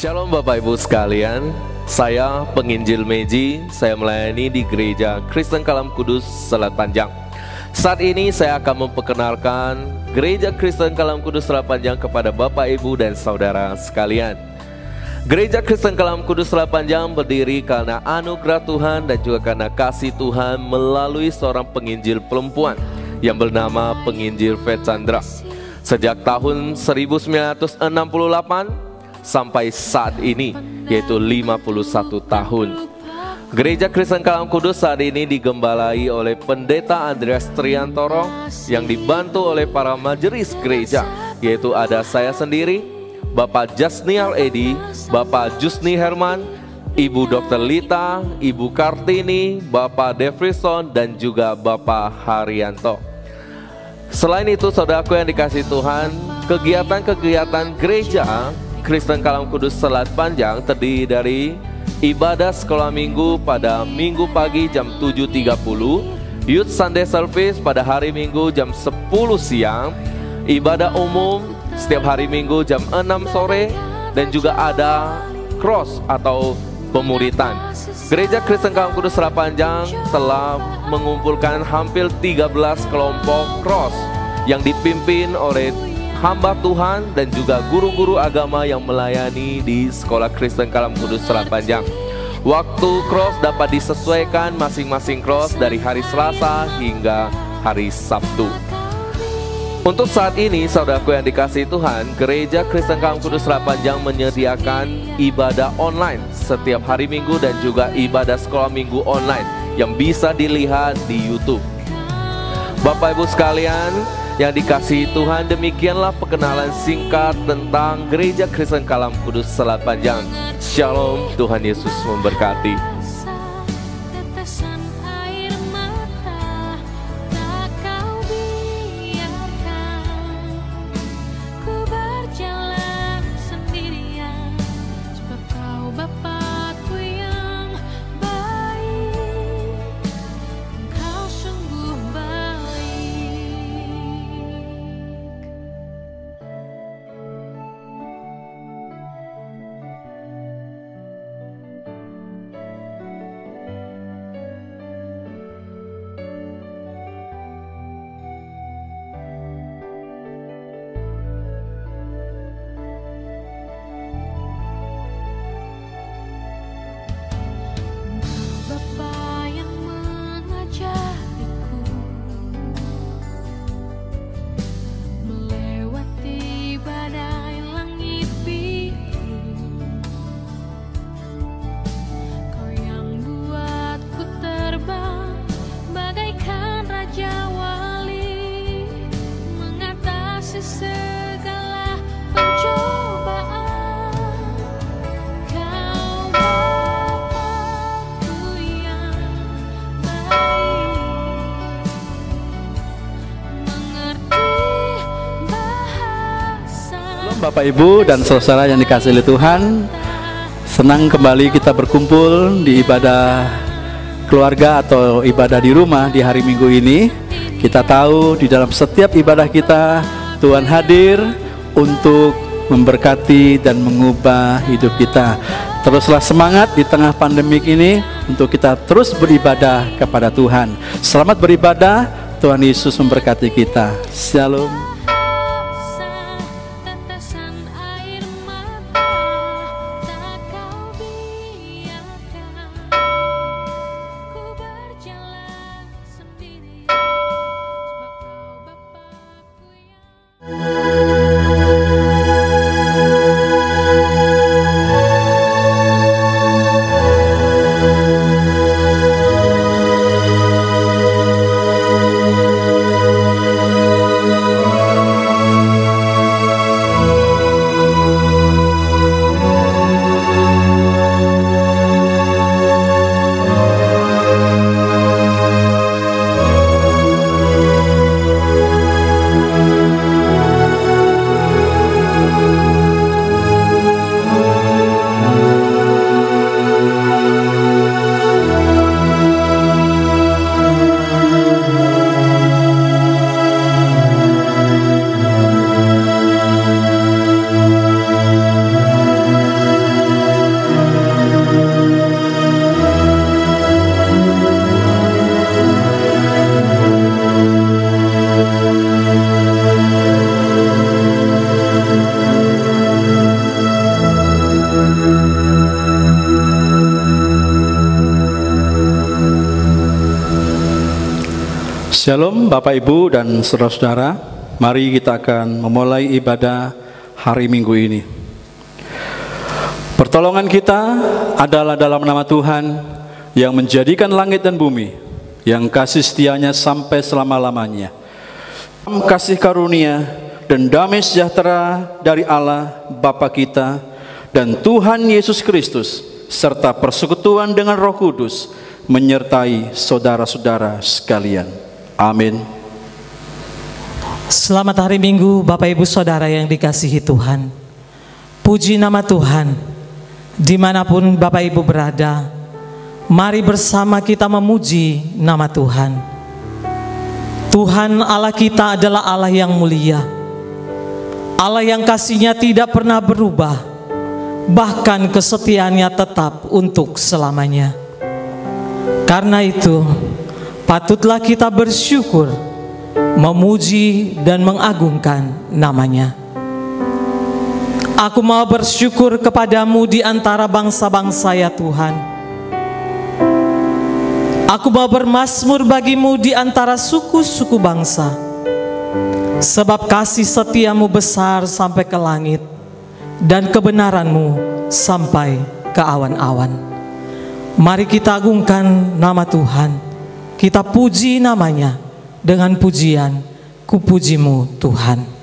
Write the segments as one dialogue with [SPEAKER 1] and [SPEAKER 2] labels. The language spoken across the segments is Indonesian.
[SPEAKER 1] Shalom Bapak Ibu sekalian, saya penginjil Meji, saya melayani di Gereja Kristen Kalam Kudus Selat Panjang. Saat ini saya akan memperkenalkan Gereja Kristen Kalam Kudus Selat Panjang kepada Bapak Ibu dan Saudara sekalian. Gereja Kristen Kalam Kudus Selat Panjang berdiri karena anugerah Tuhan dan juga karena kasih Tuhan melalui seorang penginjil perempuan yang bernama Penginjil Faith Chandra. Sejak tahun 1968 sampai saat ini, yaitu 51 tahun. Gereja Kristen Kalam Kudus saat ini digembalai oleh Pendeta Andreas Triantoro yang dibantu oleh para majelis gereja, yaitu ada saya sendiri, Bapak Jasnial Edi, Bapak Jusni Herman, Ibu Dr. Lita, Ibu Kartini, Bapak Devrison, dan juga Bapak Haryanto. Selain itu, saudaraku yang dikasihi Tuhan, kegiatan-kegiatan gereja Kristen Kalam Kudus Selat Panjang terdiri dari ibadah sekolah minggu pada minggu pagi jam 7.30, Youth Sunday Service pada hari minggu jam 10 siang, ibadah umum setiap hari minggu jam 6 sore, dan juga ada cross atau pemuritan. Gereja Kristen Kalam Kudus Selat Panjang telah mengumpulkan hampir 13 kelompok cross yang dipimpin oleh hamba Tuhan dan juga guru-guru agama yang melayani di Sekolah Kristen Kalam Kudus Selat Panjang. Waktu cross dapat disesuaikan masing-masing cross dari hari Selasa hingga hari Sabtu. Untuk saat ini, saudaraku yang dikasihi Tuhan, Gereja Kristen Kalam Kudus Selat Panjang menyediakan ibadah online setiap hari Minggu dan juga ibadah sekolah minggu online yang bisa dilihat di YouTube. Bapak Ibu sekalian yang dikasihi Tuhan, demikianlah perkenalan singkat tentang Gereja Kristen Kalam Kudus Selat Panjang. Shalom, Tuhan Yesus memberkati.
[SPEAKER 2] Bapak Ibu dan saudara yang dikasihi Tuhan, senang kembali kita berkumpul di ibadah keluarga atau ibadah di rumah di hari Minggu ini. Kita tahu di dalam setiap ibadah kita Tuhan hadir untuk memberkati dan mengubah hidup kita. Teruslah semangat di tengah pandemik ini untuk kita terus beribadah kepada Tuhan. Selamat beribadah, Tuhan Yesus memberkati kita. Shalom. Shalom Bapak Ibu dan saudara-saudara, mari kita akan memulai ibadah hari Minggu ini. Pertolongan kita adalah dalam nama Tuhan yang menjadikan langit dan bumi, yang kasih setianya sampai selama-lamanya. Kasih karunia dan damai sejahtera dari Allah Bapa kita dan Tuhan Yesus Kristus serta persekutuan dengan Roh Kudus menyertai saudara-saudara sekalian. Amin.
[SPEAKER 3] Selamat hari Minggu Bapak Ibu Saudara yang dikasihi Tuhan. Puji nama Tuhan. Dimanapun Bapak Ibu berada, mari bersama kita memuji nama Tuhan. Tuhan Allah kita adalah Allah yang mulia, Allah yang kasih-Nya tidak pernah berubah, bahkan kesetiaannya tetap untuk selamanya. Karena itu patutlah kita bersyukur, memuji dan mengagungkan nama-Nya. Aku mau bersyukur kepadamu di antara bangsa-bangsa ya Tuhan. Aku mau bermazmur bagimu di antara suku-suku bangsa. Sebab kasih setiamu besar sampai ke langit, dan kebenaranmu sampai ke awan-awan. Mari kita agungkan nama Tuhan. Kita puji nama-Nya dengan pujian, Kupujimu Tuhan.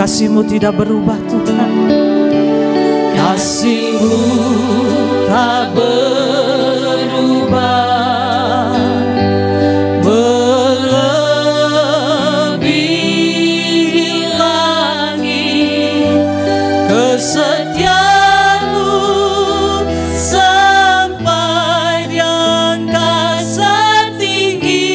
[SPEAKER 3] Kasih-Mu tidak berubah Tuhan. Kasih-Mu tak berubah, melebihi langit. Kesetiaan-Mu sampai di angkasa tinggi.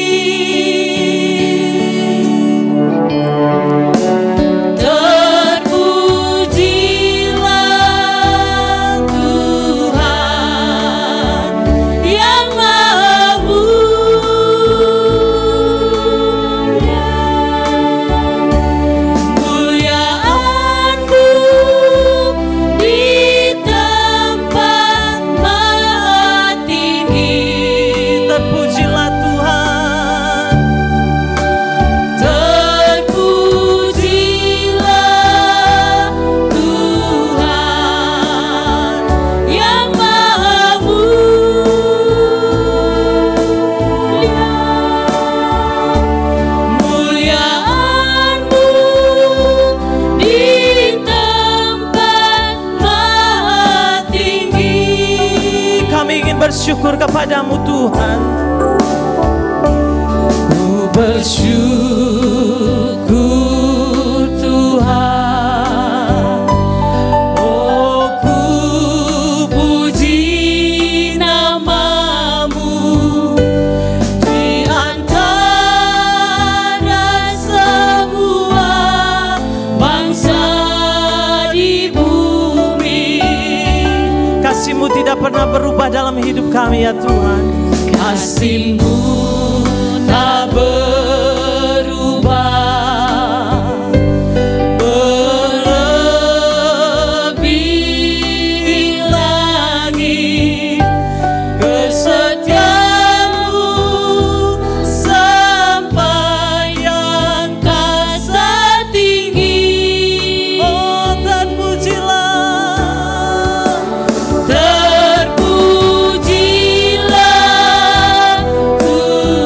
[SPEAKER 3] Bersyukur kepadamu Tuhan. Ku bersyukur Tuhan. Oh, ku puji nama-Mu di antara semua bangsa di bumi. Kasih-Mu tidak pernah berubah dalam hidup kami ya Tuhan. Kasih-Mu tak berubah, melebihi langit. Kesetiaan-Mu sampai angkasa tinggi. Oh, terpujilah, terpujilah Tuhan.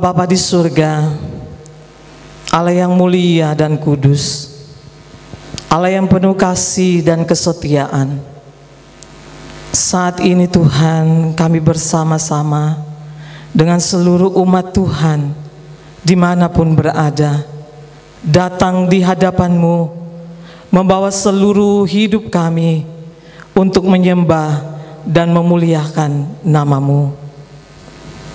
[SPEAKER 3] Bapa di surga, Allah yang mulia dan kudus, Allah yang penuh kasih dan kesetiaan, saat ini Tuhan kami bersama-sama dengan seluruh umat Tuhan dimanapun berada, datang di hadapan-Mu, membawa seluruh hidup kami untuk menyembah dan memuliakan nama-Mu.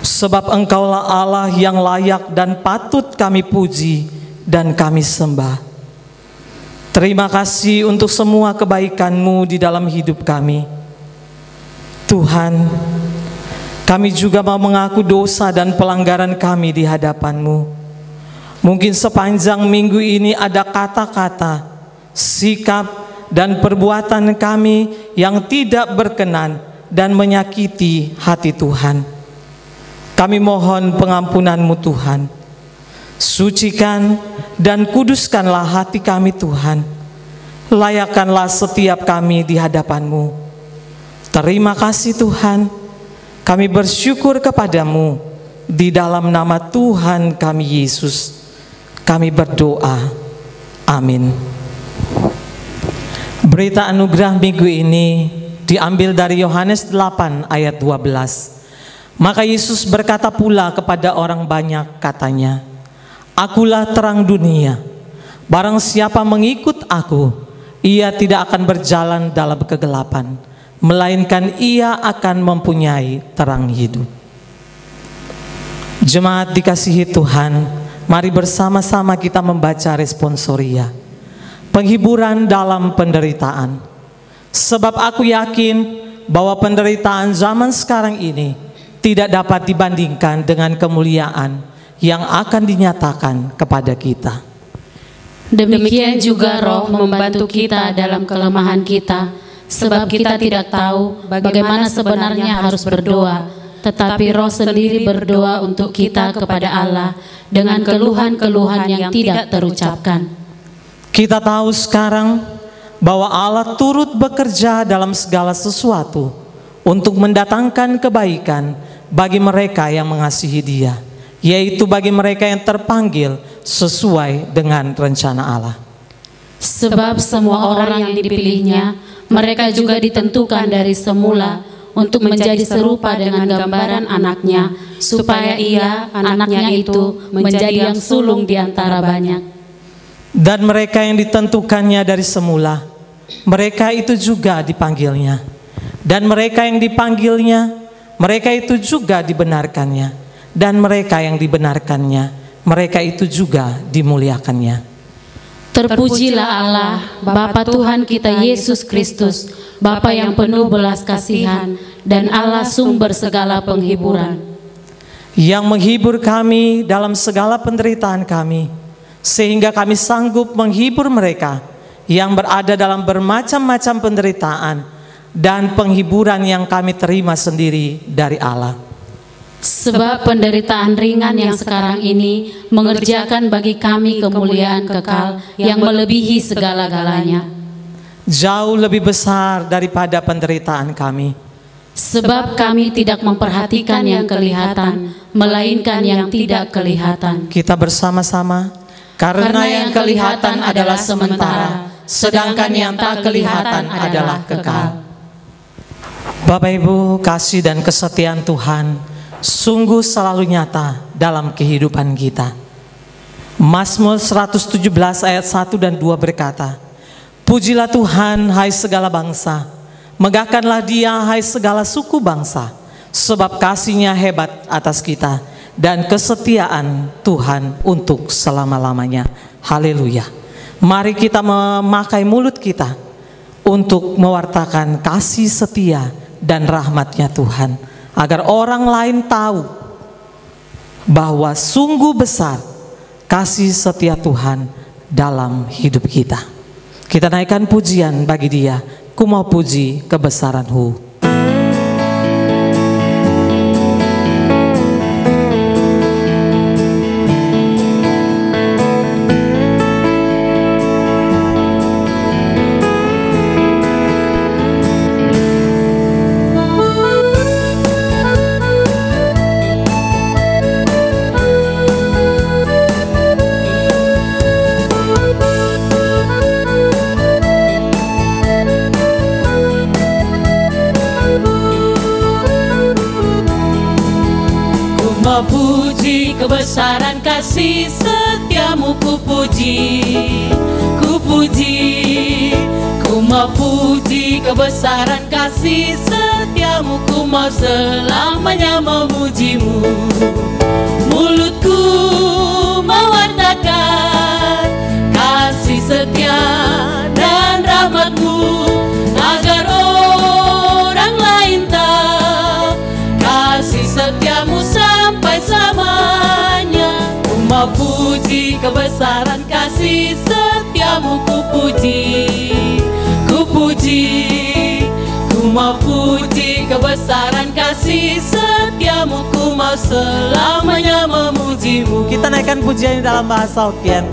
[SPEAKER 3] Sebab Engkaulah Allah yang layak dan patut kami puji dan kami sembah. Terima kasih untuk semua kebaikan-Mu di dalam hidup kami. Tuhan, kami juga mau mengaku dosa dan pelanggaran kami di hadapan-Mu. Mungkin sepanjang minggu ini ada kata-kata, sikap, dan perbuatan kami yang tidak berkenan dan menyakiti hati Tuhan. Kami mohon pengampunan-Mu Tuhan. Sucikan dan kuduskanlah hati kami Tuhan. Layakkanlah setiap kami di hadapan-Mu. Terima kasih Tuhan. Kami bersyukur kepada-Mu. Di dalam nama Tuhan kami Yesus, kami berdoa. Amin. Berita anugerah minggu ini diambil dari Yohanes 8 ayat 12. Maka Yesus berkata pula kepada orang banyak, katanya, Akulah terang dunia. Barang siapa mengikut aku, ia tidak akan berjalan dalam kegelapan, melainkan ia akan mempunyai terang hidup. Jemaat dikasihi Tuhan, mari bersama-sama kita membaca responsoria. Penghiburan dalam penderitaan. Sebab aku yakin bahwa penderitaan zaman sekarang ini tidak dapat dibandingkan dengan kemuliaan yang akan dinyatakan kepada kita.
[SPEAKER 4] Demikian juga Roh membantu kita dalam kelemahan kita, sebab kita tidak tahu bagaimana sebenarnya harus berdoa, tetapi Roh sendiri berdoa untuk kita kepada Allah dengan keluhan-keluhan yang tidak terucapkan.
[SPEAKER 3] Kita tahu sekarang bahwa Allah turut bekerja dalam segala sesuatu untuk mendatangkan kebaikan bagi mereka yang mengasihi Dia, yaitu bagi mereka yang terpanggil sesuai dengan rencana Allah.
[SPEAKER 4] Sebab semua orang yang dipilihnya, mereka juga ditentukan dari semula untuk menjadi serupa dengan gambaran anaknya, supaya ia, anaknya itu, menjadi yang sulung di antara banyak.
[SPEAKER 3] Dan mereka yang ditentukannya dari semula, mereka itu juga dipanggilnya. Dan mereka yang dipanggilnya, mereka itu juga dibenarkannya. Dan mereka yang dibenarkannya, mereka itu juga dimuliakannya.
[SPEAKER 4] Terpujilah Allah, Bapa Tuhan kita Yesus Kristus, Bapa yang penuh belas kasihan, dan Allah sumber segala penghiburan,
[SPEAKER 3] yang menghibur kami dalam segala penderitaan kami, sehingga kami sanggup menghibur mereka yang berada dalam bermacam-macam penderitaan dan penghiburan yang kami terima sendiri dari Allah.
[SPEAKER 4] Sebab penderitaan ringan yang sekarang ini mengerjakan bagi kami kemuliaan kekal yang melebihi segala-galanya,
[SPEAKER 3] jauh lebih besar daripada penderitaan kami.
[SPEAKER 4] Sebab kami tidak memperhatikan yang kelihatan, melainkan yang tidak kelihatan.
[SPEAKER 3] Kita bersama-sama, karena yang kelihatan adalah sementara, sedangkan yang tak kelihatan adalah kekal. Bapak Ibu, kasih dan kesetiaan Tuhan sungguh selalu nyata dalam kehidupan kita. Mazmur 117 ayat 1 dan 2 berkata, Pujilah Tuhan hai segala bangsa, megahkanlah Dia hai segala suku bangsa, sebab kasih-Nya hebat atas kita dan kesetiaan Tuhan untuk selama-lamanya. Haleluya. Mari kita memakai mulut kita untuk mewartakan kasih setia dan rahmat-Nya Tuhan, agar orang lain tahu bahwa sungguh besar kasih setia Tuhan dalam hidup kita. Kita naikkan pujian bagi Dia, ku mau puji kebesaran-Hu.
[SPEAKER 4] kebesaran kasih setiamu, ku puji, ku puji. Ku mau puji kebesaran kasih setiamu, ku mau selamanya memujimu. Mulutku mewartakan kasih setia dan rahmatmu, agar orang lain tahu kasih setiamu sampai selamanya. Ku mau puji kebesaran kasih setiamu, ku puji, ku puji. Ku mau puji kebesaran kasih setiamu, ku mau selamanya memujimu.
[SPEAKER 3] Kita naikkan pujian dalam bahasa Hokkien.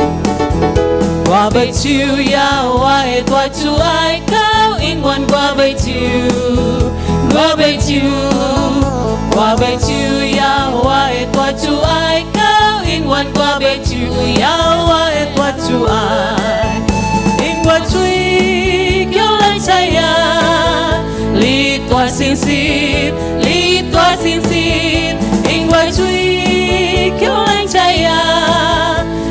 [SPEAKER 3] Gua bei chiu ya wai tua chu ai kau ingwan, gua bei chiu, gua bei chiu, gua bei chiu ya wai tua chu ai kau ingwan, gua bei chiu ya wai tua chu ai ingwan chui kêu lên saya li tua xin xin, li tua xin xin ingwan chui kêu lên saya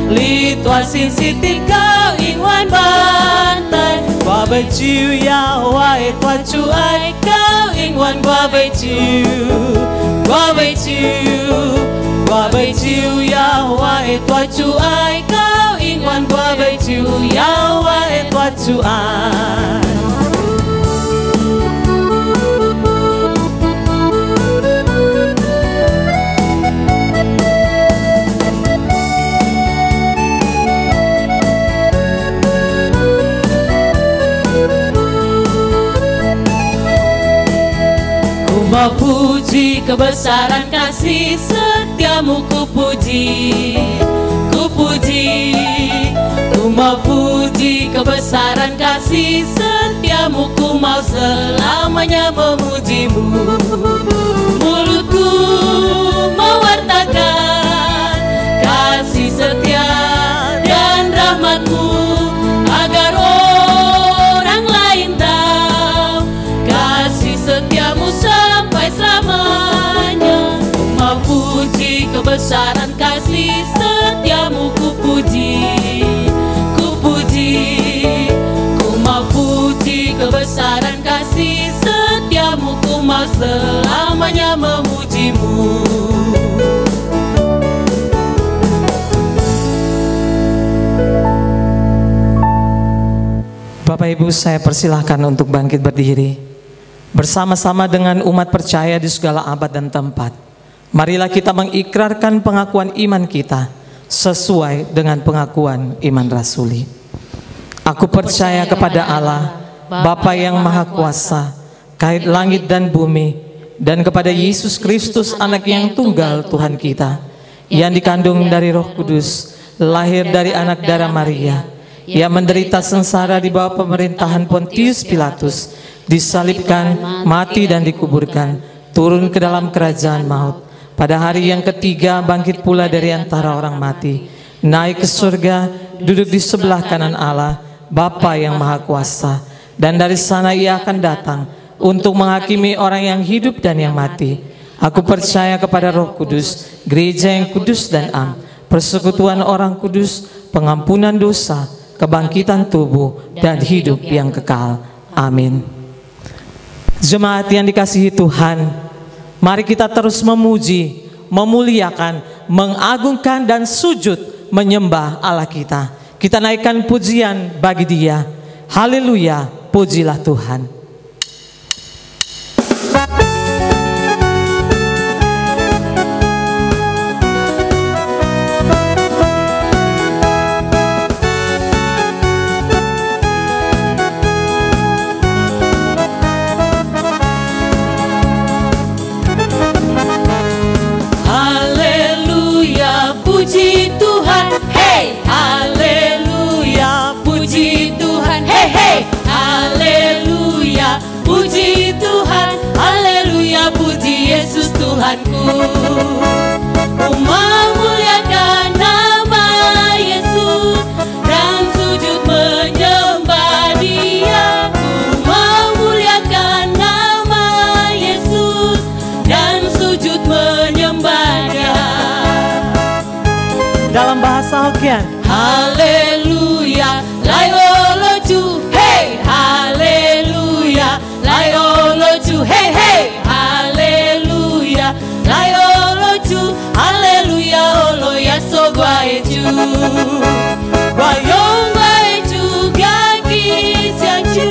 [SPEAKER 3] li tua xin xin tin kau ingwan bantai. Gua bei chiu ya wai tua chu ai kau ingwan, gua bei chiu, gua bei chiu, gua bei chiu ya wai tua chu ai kau ingwan, gua bei chiu ya wai tua chu ai. Mau puji kebesaran kasih setiamu, ku puji, ku puji. Ku mau puji kebesaran kasih setiamu, ku mau selamanya memujimu. Mulutku mewartakan kasih setia dan rahmatmu, agar orang lain tahu kasih setiamu sampai selamanya. Ku mau puji kebesaran kasih setiamu, ku puji, ku puji. Ku mau puji kebesaran kasih setiamu, ku mau selamanya memujimu. Bapak Ibu, saya persilahkan untuk bangkit berdiri. Bersama-sama dengan umat percaya di segala abad dan tempat, marilah kita mengikrarkan pengakuan iman kita sesuai dengan pengakuan iman rasuli. Aku percaya kepada Allah, Bapa yang Maha Kuasa, kait langit dan bumi, dan kepada Yesus Kristus, anak yang tunggal Tuhan kita, yang dikandung dari Roh Kudus, lahir dari anak darah Maria, yang menderita sengsara di bawah pemerintahan Pontius Pilatus, disalibkan, mati dan dikuburkan, turun ke dalam kerajaan maut. Pada hari yang ketiga bangkit pula dari antara orang mati, naik ke surga, duduk di sebelah kanan Allah, Bapa yang Maha Kuasa, dan dari sana ia akan datang untuk menghakimi orang yang hidup dan yang mati. Aku percaya kepada Roh Kudus, gereja yang kudus dan am, persekutuan orang kudus, pengampunan dosa, kebangkitan tubuh, dan hidup yang kekal. Amin. Jemaat yang dikasihi Tuhan, mari kita terus memuji, memuliakan, mengagungkan dan sujud menyembah Allah kita. Kita naikkan pujian bagi Dia. Haleluya, pujilah Tuhan.
[SPEAKER 4] Puji Tuhan, hey, haleluya, puji Tuhan, hey, hey, haleluya, puji Tuhan, haleluya, puji Yesus Tuhanku. Ku memuliakan nama Yesus dan sujud menyembah Dia. Ku memuliakan nama Yesus dan sujud menyembah Dia.
[SPEAKER 3] dalam bahasa Hokkien.
[SPEAKER 4] Haleluya, lai olo ju, hey, haleluya, lai olo ju, hey, hey, haleluya, lai olo ju, haleluya, olo ya so gua eju, gua yong gua eju, gaki siang ju,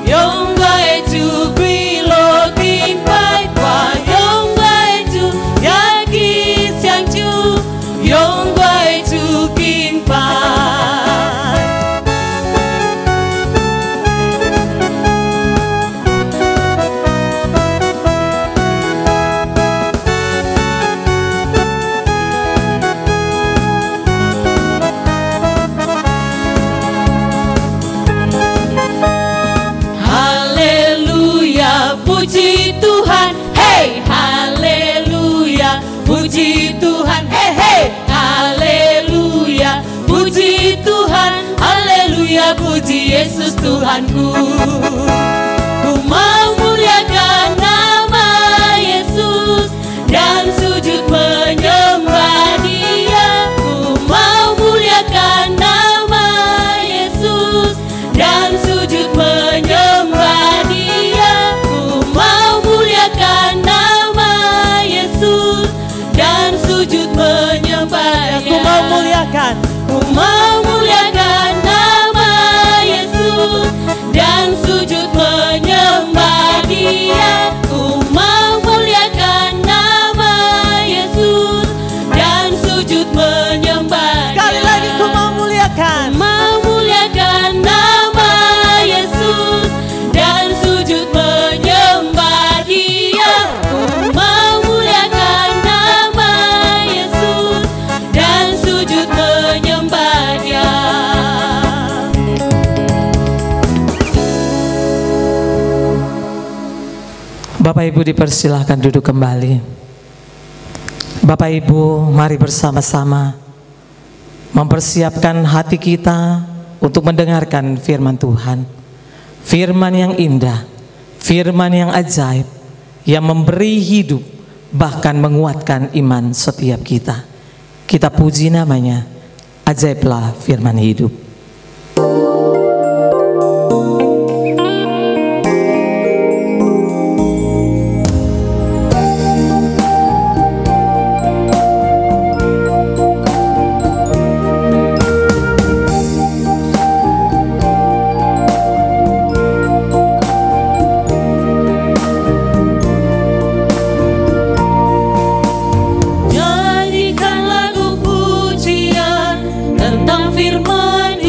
[SPEAKER 4] yong gua eju, gui lo king pai, gua yong gua eju, gaki siang ju, yong gua eju king pai. Puji Tuhan, hey, haleluya. Puji Tuhan, hey, hey, haleluya. Puji Tuhan, haleluya. Puji Yesus Tuhanku. Ku mau muliakan nama Yesus dan sujud menyembah Dia. Ku mau muliakan nama Yesus dan sujud menyembah Dia. Mau muliakan nama Yesus dan sujud menyembah Dia.
[SPEAKER 3] Aku mau muliakan.
[SPEAKER 4] Ku mau muliakan nama Yesus dan sujud menyembah Dia. Ku mau muliakan nama Yesus dan sujud menyembah Dia.
[SPEAKER 3] Sekali lagi ku mau muliakan.
[SPEAKER 4] Mau muliakan nama Yesus dan sujud menyembah Dia. Ku mau muliakan nama Yesus dan sujud menyembah Dia.
[SPEAKER 3] Bapak Ibu dipersilahkan duduk kembali. Bapak Ibu, mari bersama-sama mempersiapkan hati kita untuk mendengarkan firman Tuhan. Firman yang indah, firman yang ajaib, yang memberi hidup, bahkan menguatkan iman setiap kita. Kita puji namanya, ajaiblah firman hidup.
[SPEAKER 4] Nyanyikan lagu pujian tentang firman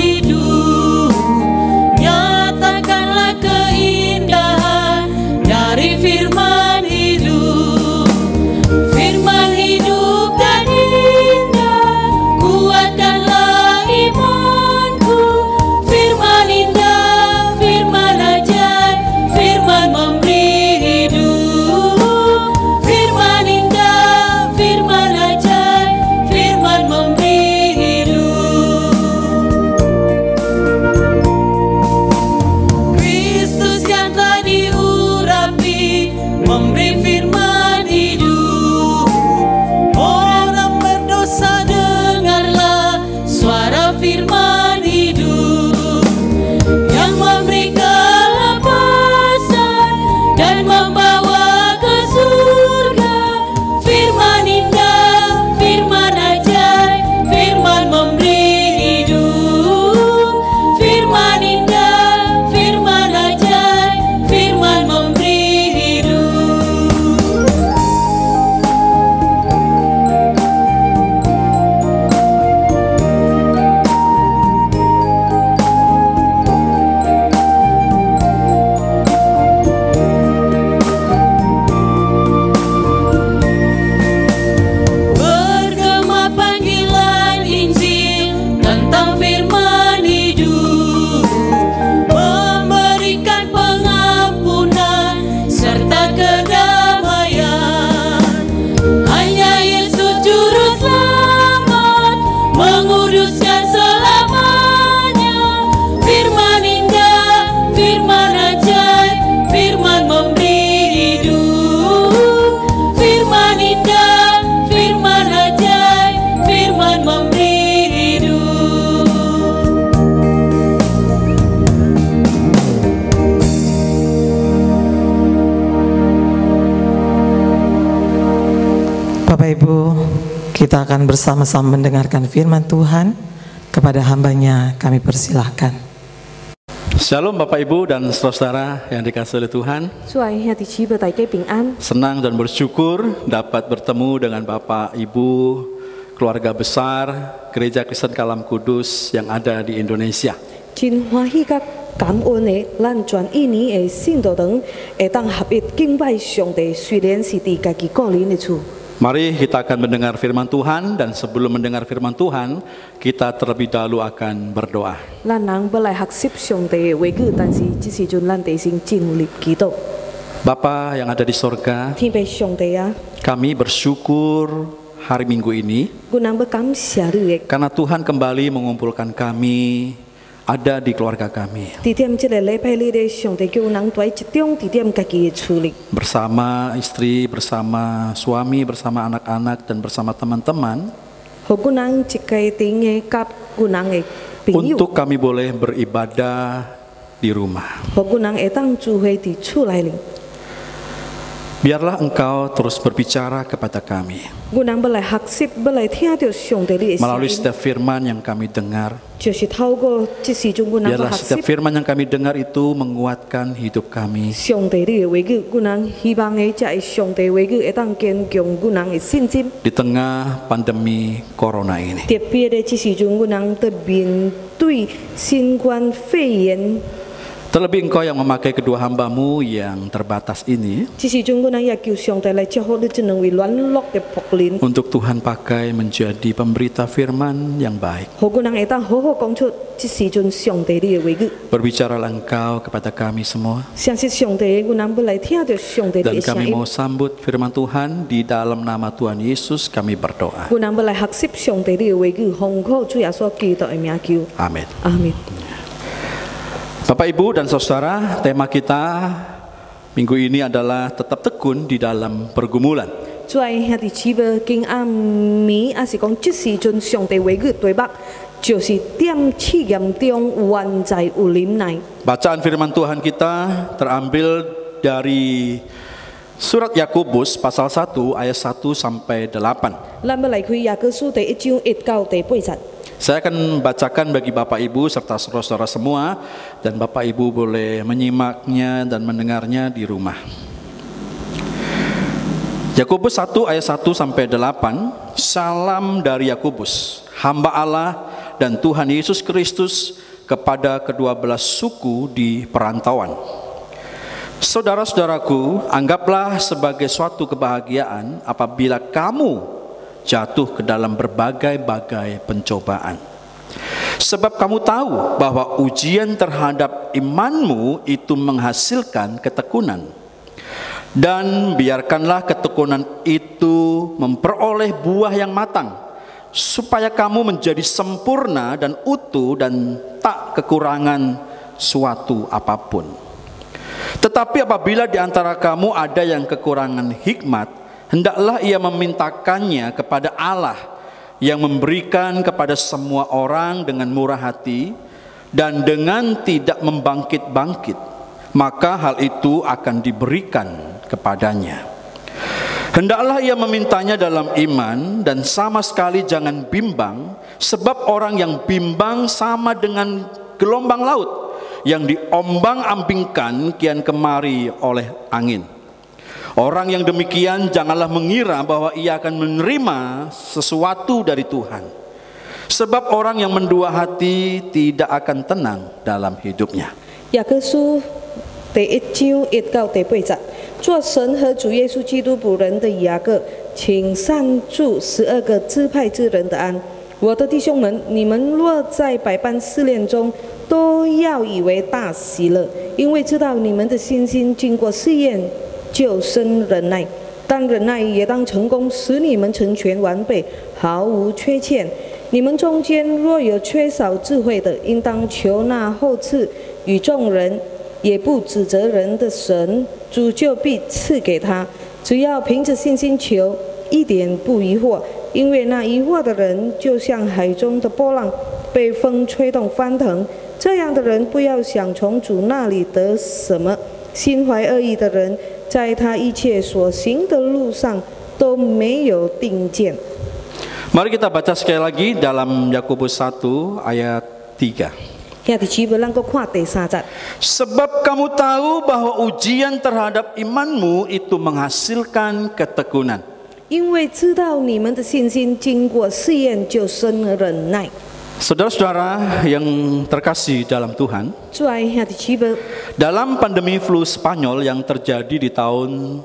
[SPEAKER 3] Kita akan bersama-sama mendengarkan firman Tuhan. Kepada hambanya kami persilahkan.
[SPEAKER 2] Shalom Bapak Ibu dan saudara yang dikasihi oleh Tuhan. Senang dan bersyukur dapat bertemu dengan Bapak Ibu, keluarga besar Gereja Kristen Kalam Kudus yang ada di Indonesia. Mari kita akan mendengar firman Tuhan, dan sebelum mendengar firman Tuhan, kita terlebih dahulu akan berdoa. Bapa yang ada di sorga, kami bersyukur hari Minggu ini karena Tuhan kembali mengumpulkan kami ada di keluarga kami, bersama istri, bersama suami, bersama anak-anak, dan bersama teman-teman, untuk kami boleh beribadah di rumah. Biarlah Engkau terus berbicara kepada kami melalui setiap firman yang kami dengar. Biarlah setiap firman yang kami dengar itu menguatkan hidup kami di tengah pandemi corona ini. Terlebih Engkau yang memakai kedua hamba-Mu yang terbatas ini untuk Tuhan pakai menjadi pemberita firman yang baik. Berbicaralah Engkau kepada kami semua, dan kami mau sambut firman Tuhan. Di dalam nama Tuhan Yesus kami berdoa. Amin.
[SPEAKER 3] Amin.
[SPEAKER 2] Bapak Ibu dan saudara, tema kita minggu ini adalah tetap tekun di dalam pergumulan. Bacaan firman Tuhan kita terambil dari surat Yakobus pasal 1 ayat 1 sampai 8. Saya akan membacakan bagi Bapak Ibu serta saudara-saudara semua, dan Bapak Ibu boleh menyimaknya dan mendengarnya di rumah. Yakobus 1 ayat 1 sampai 8. Salam dari Yakobus, hamba Allah dan Tuhan Yesus Kristus, kepada kedua belas suku di perantauan. Saudara-saudaraku, anggaplah sebagai suatu kebahagiaan apabila kamu jatuh ke dalam berbagai-bagai pencobaan. Sebab kamu tahu bahwa ujian terhadap imanmu itu menghasilkan ketekunan. Dan biarkanlah ketekunan itu memperoleh buah yang matang, supaya kamu menjadi sempurna dan utuh dan tak kekurangan suatu apapun. Tetapi apabila di antara kamu ada yang kekurangan hikmat, hendaklah ia memintakannya kepada Allah yang memberikan kepada semua orang dengan murah hati dan dengan tidak membangkit-bangkit, maka hal itu akan diberikan kepadanya. Hendaklah ia memintanya dalam iman dan sama sekali jangan bimbang, sebab orang yang bimbang sama dengan gelombang laut yang diombang-ambingkan kian kemari oleh angin. Orang yang demikian janganlah mengira bahwa ia akan menerima sesuatu dari Tuhan. Sebab orang yang mendua hati tidak akan tenang dalam hidupnya.
[SPEAKER 5] 雅各书第1章1到第8节，做神和主耶稣基督仆人的雅各，请善祝12个支派之人的安。我的弟兄们，你们若在百般试炼中，都要以为大喜乐，因为知道你们的信心经过试验，就生忍耐。但忍耐也当成功，使你们成全完备，毫无缺欠。你们中间若有缺少智慧的，应当求那后赐与众人，也不指责人的神，主就必赐给他。只要凭着信心求，一点不疑惑，因为那疑惑的人，就像海中的波浪，被风吹动翻腾。这样的人，不要想从主那里得什么。心怀恶意的人，在他一切所行的路上都没有定见。
[SPEAKER 2] Mari kita baca sekali lagi dalam Yakobus 1 ayat 3. Sebab kamu tahu bahwa ujian terhadap imanmu itu menghasilkan ketekunan.
[SPEAKER 5] 因为知道你们的信心经过试验，就生了忍耐。
[SPEAKER 2] Saudara-saudara yang terkasih dalam Tuhan,
[SPEAKER 5] 主爱兄弟姊妹，
[SPEAKER 2] dalam pandemi flu Spanyol yang terjadi di tahun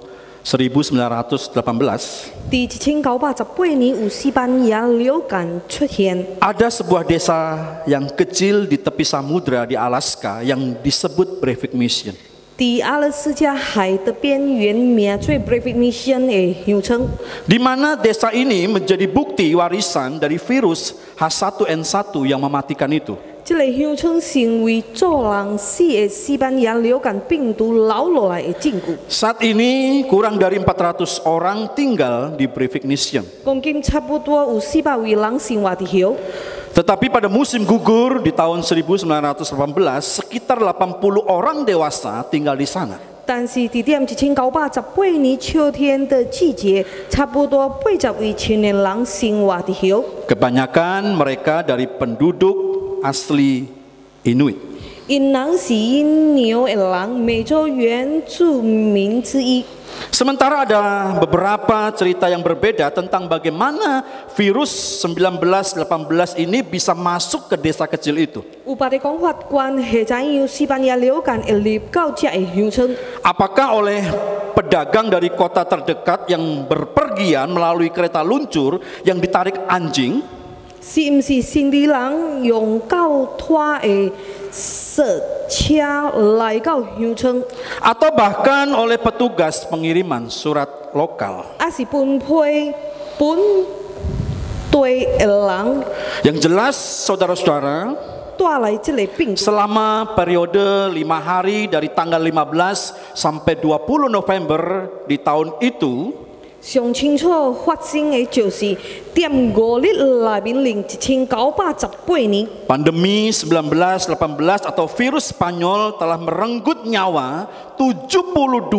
[SPEAKER 2] 1918,
[SPEAKER 5] 第1918年有西班牙流感出现。
[SPEAKER 2] ada sebuah desa yang kecil di tepi samudra di Alaska yang disebut Breivik Mission.
[SPEAKER 5] 第阿拉斯加海的边缘，名做 Breivik Mission 的乡村，
[SPEAKER 2] Di mana desa ini menjadi bukti warisan dari virus H1N1 yang mematikan itu.
[SPEAKER 5] 这个乡村成为助人死的西班牙流感病毒留下来的证据。
[SPEAKER 2] Saat ini kurang dari 400 orang tinggal di Breivik Mission.
[SPEAKER 5] 公斤差不多有400位人生活伫遐。
[SPEAKER 2] Tetapi pada musim gugur di tahun 1918, sekitar 80 orang dewasa tinggal di sana.
[SPEAKER 5] 但是伫点1918年秋天的季节，差不多80位青年人生活伫遐。
[SPEAKER 2] Kebanyakan mereka dari penduduk asli Inuit.
[SPEAKER 5] 因人是因纽的人，美洲原住民之一。
[SPEAKER 2] Sementara ada beberapa cerita yang berbeda tentang bagaimana virus 1918 ini bisa masuk ke desa kecil itu.
[SPEAKER 5] 有别的讲法，关系怎样西班牙流感会入到这个乡村？
[SPEAKER 2] Apakah oleh pedagang dari kota terdekat yang berpergian melalui kereta luncur yang ditarik anjing?
[SPEAKER 5] 是毋是新地人用狗拖的设车来到乡村？
[SPEAKER 2] Atau bahkan oleh petugas pengiriman surat lokal?
[SPEAKER 5] 还是分配本地的人
[SPEAKER 2] Yang jelas saudara-saudara,
[SPEAKER 5] 带来这个病毒？
[SPEAKER 2] selama periode 5 hari dari tanggal 15 sampai 20 November di tahun itu,
[SPEAKER 5] 上清楚发生的就是点5日内面令1918年。
[SPEAKER 2] pandemi 1918 atau virus Spanyol telah merenggut nyawa 72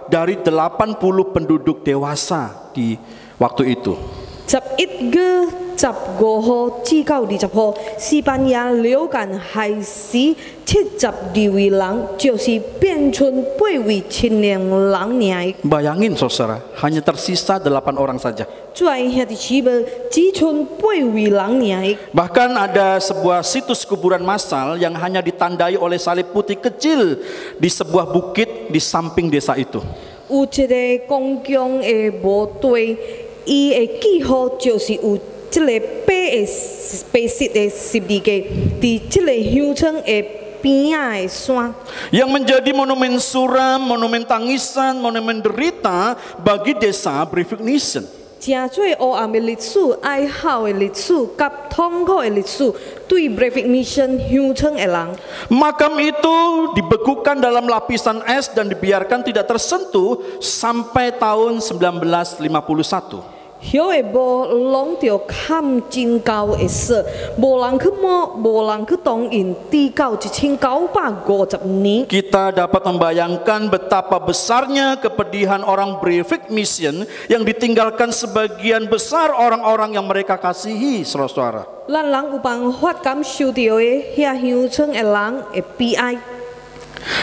[SPEAKER 2] dari 80 penduduk dewasa di waktu itu.
[SPEAKER 5] 11月15號至到20號，西班牙流感害死72位人，就是變成8位青年人爾。
[SPEAKER 2] Bayangin saudara, hanya tersisa 8 orang saja.
[SPEAKER 5] 最兄弟姊妹只剩8位人爾。
[SPEAKER 2] Bahkan ada sebuah situs kuburan massal yang hanya ditandai oleh salib putih kecil di sebuah bukit di samping desa itu.
[SPEAKER 5] 有一個公共的墓地，伊的記號就是有這個白色的十字架，佇這個鄉村的邊仔的山。
[SPEAKER 2] Yang menjadi monumen suram, monumen tangisan, monumen derita bagi desa Breivik Mission.
[SPEAKER 5] 真做黑暗的歷史、哀嚎的歷史、甲痛苦的歷史，對 Breivik Mission 鄉村的人。
[SPEAKER 2] Makam itu dibekukan dalam lapisan es dan dibiarkan tidak tersentuh sampai tahun 1951.
[SPEAKER 5] 曉的墓攏着冚真高的雪，無人去摸，無人去動因，直到1950年。
[SPEAKER 2] Kita dapat membayangkan betapa besarnya kepedihan orang Breivik Mission yang ditinggalkan sebagian besar orang-orang yang mereka kasihi, saudara-saudara.
[SPEAKER 5] 咱人有辦法感受到的遐鄉村的人的悲哀，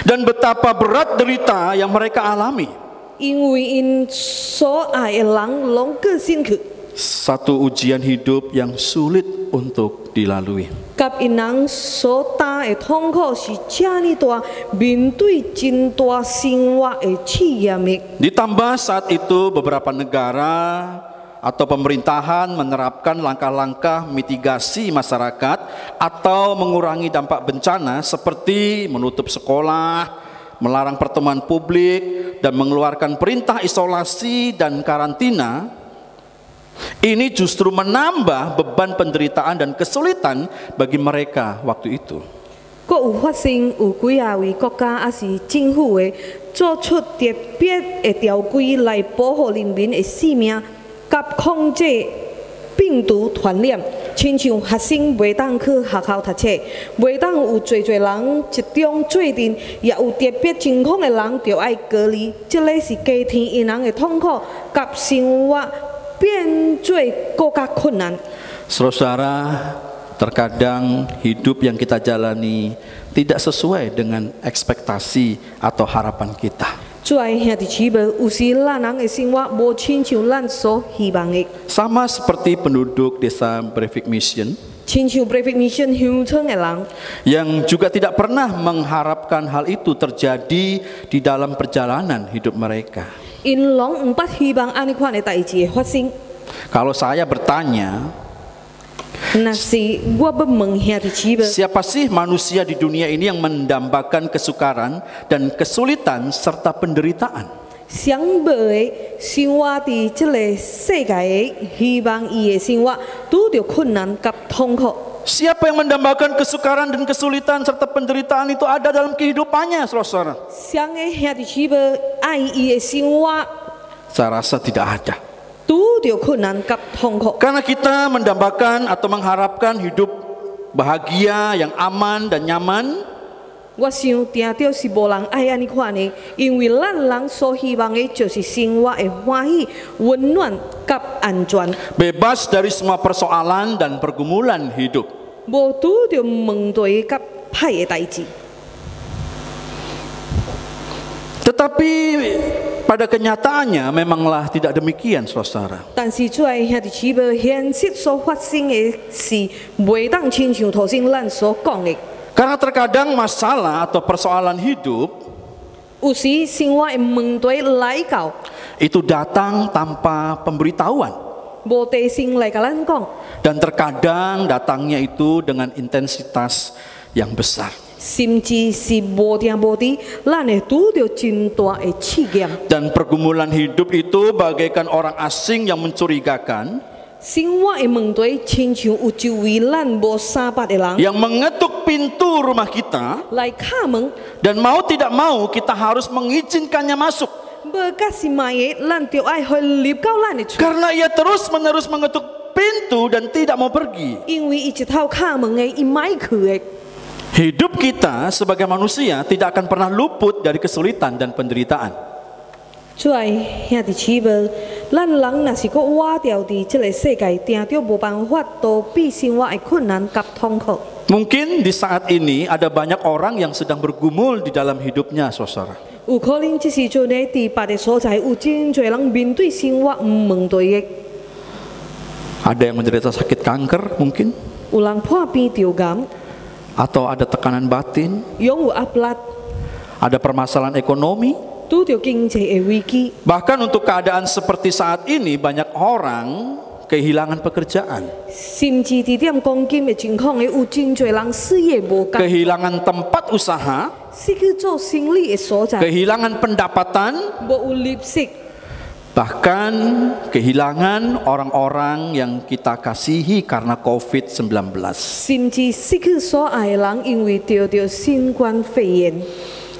[SPEAKER 2] Dan betapa berat derita yang mereka alami.
[SPEAKER 5] 因為因所愛的人攏過身去，
[SPEAKER 2] Satu ujian hidup yang sulit untuk dilalui.
[SPEAKER 5] 甲因人所擔的痛苦是這麼大，面對真大生活的試驗的。
[SPEAKER 2] Ditambah saat itu beberapa negara atau pemerintahan menerapkan langkah-langkah mitigasi masyarakat atau mengurangi dampak bencana seperti menutup sekolah, melarang pertemuan publik, dan mengeluarkan perintah isolasi dan karantina. Ini justru menambah beban penderitaan dan kesulitan bagi mereka waktu itu.
[SPEAKER 5] 閣有發生有幾啊位國家也是政府的做出特別的條規來保護人民的性命，甲控制病毒傳染。親像學生袂當去學校讀冊，袂當有濟人集中做陣，也有特別情況的人就要隔離。這個是家庭因人的痛苦，甲生活变做更加困难。
[SPEAKER 2] Saudara, terkadang hidup yang kita jalani tidak sesuai dengan ekspektasi atau harapan kita.
[SPEAKER 5] 主爱兄弟姊妹，有时咱人的生活无亲像咱所希望的，
[SPEAKER 2] Sama seperti penduduk desa Breivik Mission
[SPEAKER 5] 亲像 Breivik Mission 乡村的人，
[SPEAKER 2] yang juga tidak pernah mengharapkan hal itu terjadi di dalam perjalanan hidup mereka.
[SPEAKER 5] 因拢唔捌希望安尼款的代志会发生。
[SPEAKER 2] Kalau saya bertanya,
[SPEAKER 5] 若是我要问兄弟姊妹，
[SPEAKER 2] siapa sih manusia di dunia ini yang mendambakan kesukaran dan kesulitan serta penderitaan?
[SPEAKER 5] 想要的生活伫这个世界的，希望伊的生活拄着困难甲痛苦。
[SPEAKER 2] Siapa yang mendambakan kesukaran dan kesulitan serta penderitaan itu ada dalam kehidupannya, saudara?
[SPEAKER 5] 想的兄弟姊妹爱伊的生活，
[SPEAKER 2] Saya rasa tidak ada.
[SPEAKER 5] 拄着困难甲痛苦。
[SPEAKER 2] Karena kita mendambakan atau mengharapkan hidup bahagia yang aman dan nyaman,
[SPEAKER 5] 我想定着是无人爱安尼款的，因为咱人所希望的就是生活的欢喜、温暖甲安全，
[SPEAKER 2] bebas dari semua persoalan dan pergumulan hidup.
[SPEAKER 5] 无拄着问题甲歹的代志。
[SPEAKER 2] Tetapi pada kenyataannya memanglah tidak demikian, saudara.
[SPEAKER 5] 但是出来兄弟姊妹，现实所发生的事，袂当亲像头先咱所讲的。
[SPEAKER 2] Karena terkadang masalah atau persoalan hidup
[SPEAKER 5] 有时生活的问题来到，
[SPEAKER 2] itu datang tanpa pemberitahuan.
[SPEAKER 5] 无地先来甲咱讲，
[SPEAKER 2] Dan terkadang datangnya itu dengan intensitas yang besar.
[SPEAKER 5] 甚至是无定无知，咱会拄着真大的刺激。
[SPEAKER 2] Dan pergumulan hidup itu bagaikan orang asing yang mencurigakan,
[SPEAKER 5] 生活的问题，亲像有周围咱无三八的人
[SPEAKER 2] yang mengetuk pintu rumah kita,
[SPEAKER 5] 来敲门，
[SPEAKER 2] dan mau tidak mau kita harus mengizinkannya masuk.
[SPEAKER 5] 无甲是卖的，咱就爱去入到咱的厝，
[SPEAKER 2] Karena ia terus-menerus mengetuk pintu dan tidak mau pergi.
[SPEAKER 5] 因为伊一头敲门的，伊卖去的。
[SPEAKER 2] Hidup kita sebagai manusia tidak akan pernah luput dari kesulitan dan penderitaan.
[SPEAKER 5] 出来兄弟姊妹，咱人若是搁活掉伫这个世界，定着无办法逃避生活的困难甲痛苦。
[SPEAKER 2] Mungkin di saat ini ada banyak orang yang sedang bergumul di dalam hidupnya, saudara.
[SPEAKER 5] 有可能这时阵呢，伫别个所在有真侪人面对生活问题的，
[SPEAKER 2] Ada yang menderita sakit kanker mungkin,
[SPEAKER 5] 有人破病着癌，
[SPEAKER 2] atau ada tekanan batin,
[SPEAKER 5] 拥有压力，
[SPEAKER 2] ada permasalahan ekonomi.
[SPEAKER 5] 拄着经济的危机。
[SPEAKER 2] Bahkan untuk keadaan seperti saat ini banyak orang kehilangan pekerjaan,
[SPEAKER 5] 甚至伫点讲金的情况的，有真侪人事业无够，
[SPEAKER 2] kehilangan tempat usaha,
[SPEAKER 5] 失去做生意的所在，
[SPEAKER 2] kehilangan pendapatan,
[SPEAKER 5] 无有利息，
[SPEAKER 2] bahkan kehilangan orang-orang yang kita kasihi karena COVID-19.
[SPEAKER 5] 甚至失去所爱的人，因为得着新冠肺炎。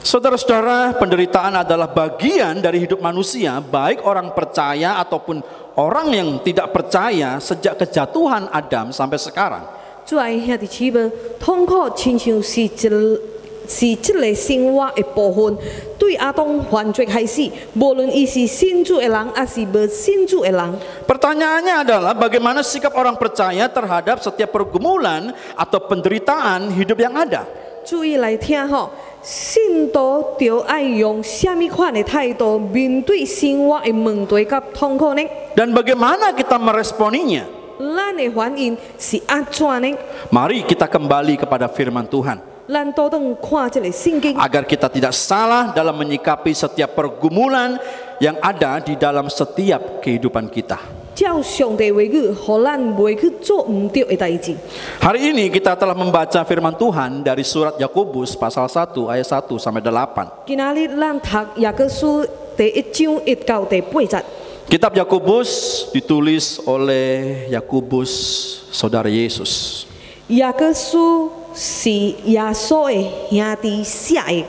[SPEAKER 2] Saudara-saudara, penderitaan adalah bagian dari hidup manusia, baik orang percaya ataupun orang yang tidak percaya sejak kejatuhan Adam sampai sekarang.
[SPEAKER 5] 主爱兄弟姊妹，痛苦亲像是这个生活的部分。对阿当犯罪开始，无论伊是信主的人，还是无信主的人。
[SPEAKER 2] Pertanyaannya adalah bagaimana sikap orang percaya terhadap setiap pergumulan atau penderitaan hidup yang ada.
[SPEAKER 5] 注意来听吼，信徒就爱用什么款的态度面对生活的问题甲痛苦呢？
[SPEAKER 2] Dan bagaimana kita meresponinya?
[SPEAKER 5] 咱的反应是安怎呢？
[SPEAKER 2] Mari kita kembali kepada firman Tuhan,
[SPEAKER 5] 咱倒转看这个圣经，
[SPEAKER 2] agar kita tidak salah dalam menyikapi setiap pergumulan yang ada di dalam setiap kehidupan kita.
[SPEAKER 5] 照上帝话语，互咱袂去做唔对的代志。
[SPEAKER 2] Hari ini kita telah membaca firman Tuhan dari surat Yakobus pasal 1 ayat 1 sampai 8.
[SPEAKER 5] 今仔日咱读雅各书第1章1到第8节。
[SPEAKER 2] Kitab Yakobus ditulis oleh Yakobus saudara Yesus.
[SPEAKER 5] 雅各书是耶稣的兄弟写的，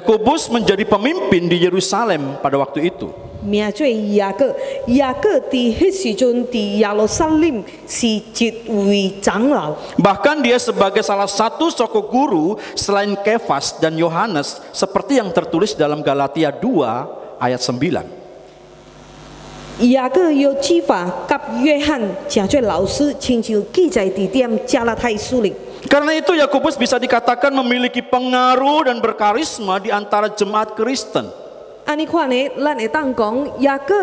[SPEAKER 2] Yakobus menjadi pemimpin di Yerusalem pada waktu itu.
[SPEAKER 5] 名做雅各。雅各伫迄时阵伫耶路撒冷是一位长老，
[SPEAKER 2] Bahkan dia sebagai salah satu soko guru selain Kefas dan Yohanes, seperti yang tertulis dalam Galatia 2 ayat 9.
[SPEAKER 5] 雅各有基法甲约翰正做老师，亲像记载地点加拉太书里。
[SPEAKER 2] Karena itu Yakobus bisa dikatakan memiliki pengaruh dan berkarisma di antara jemaat Kristen.
[SPEAKER 5] 安尼看呢，咱会当讲雅各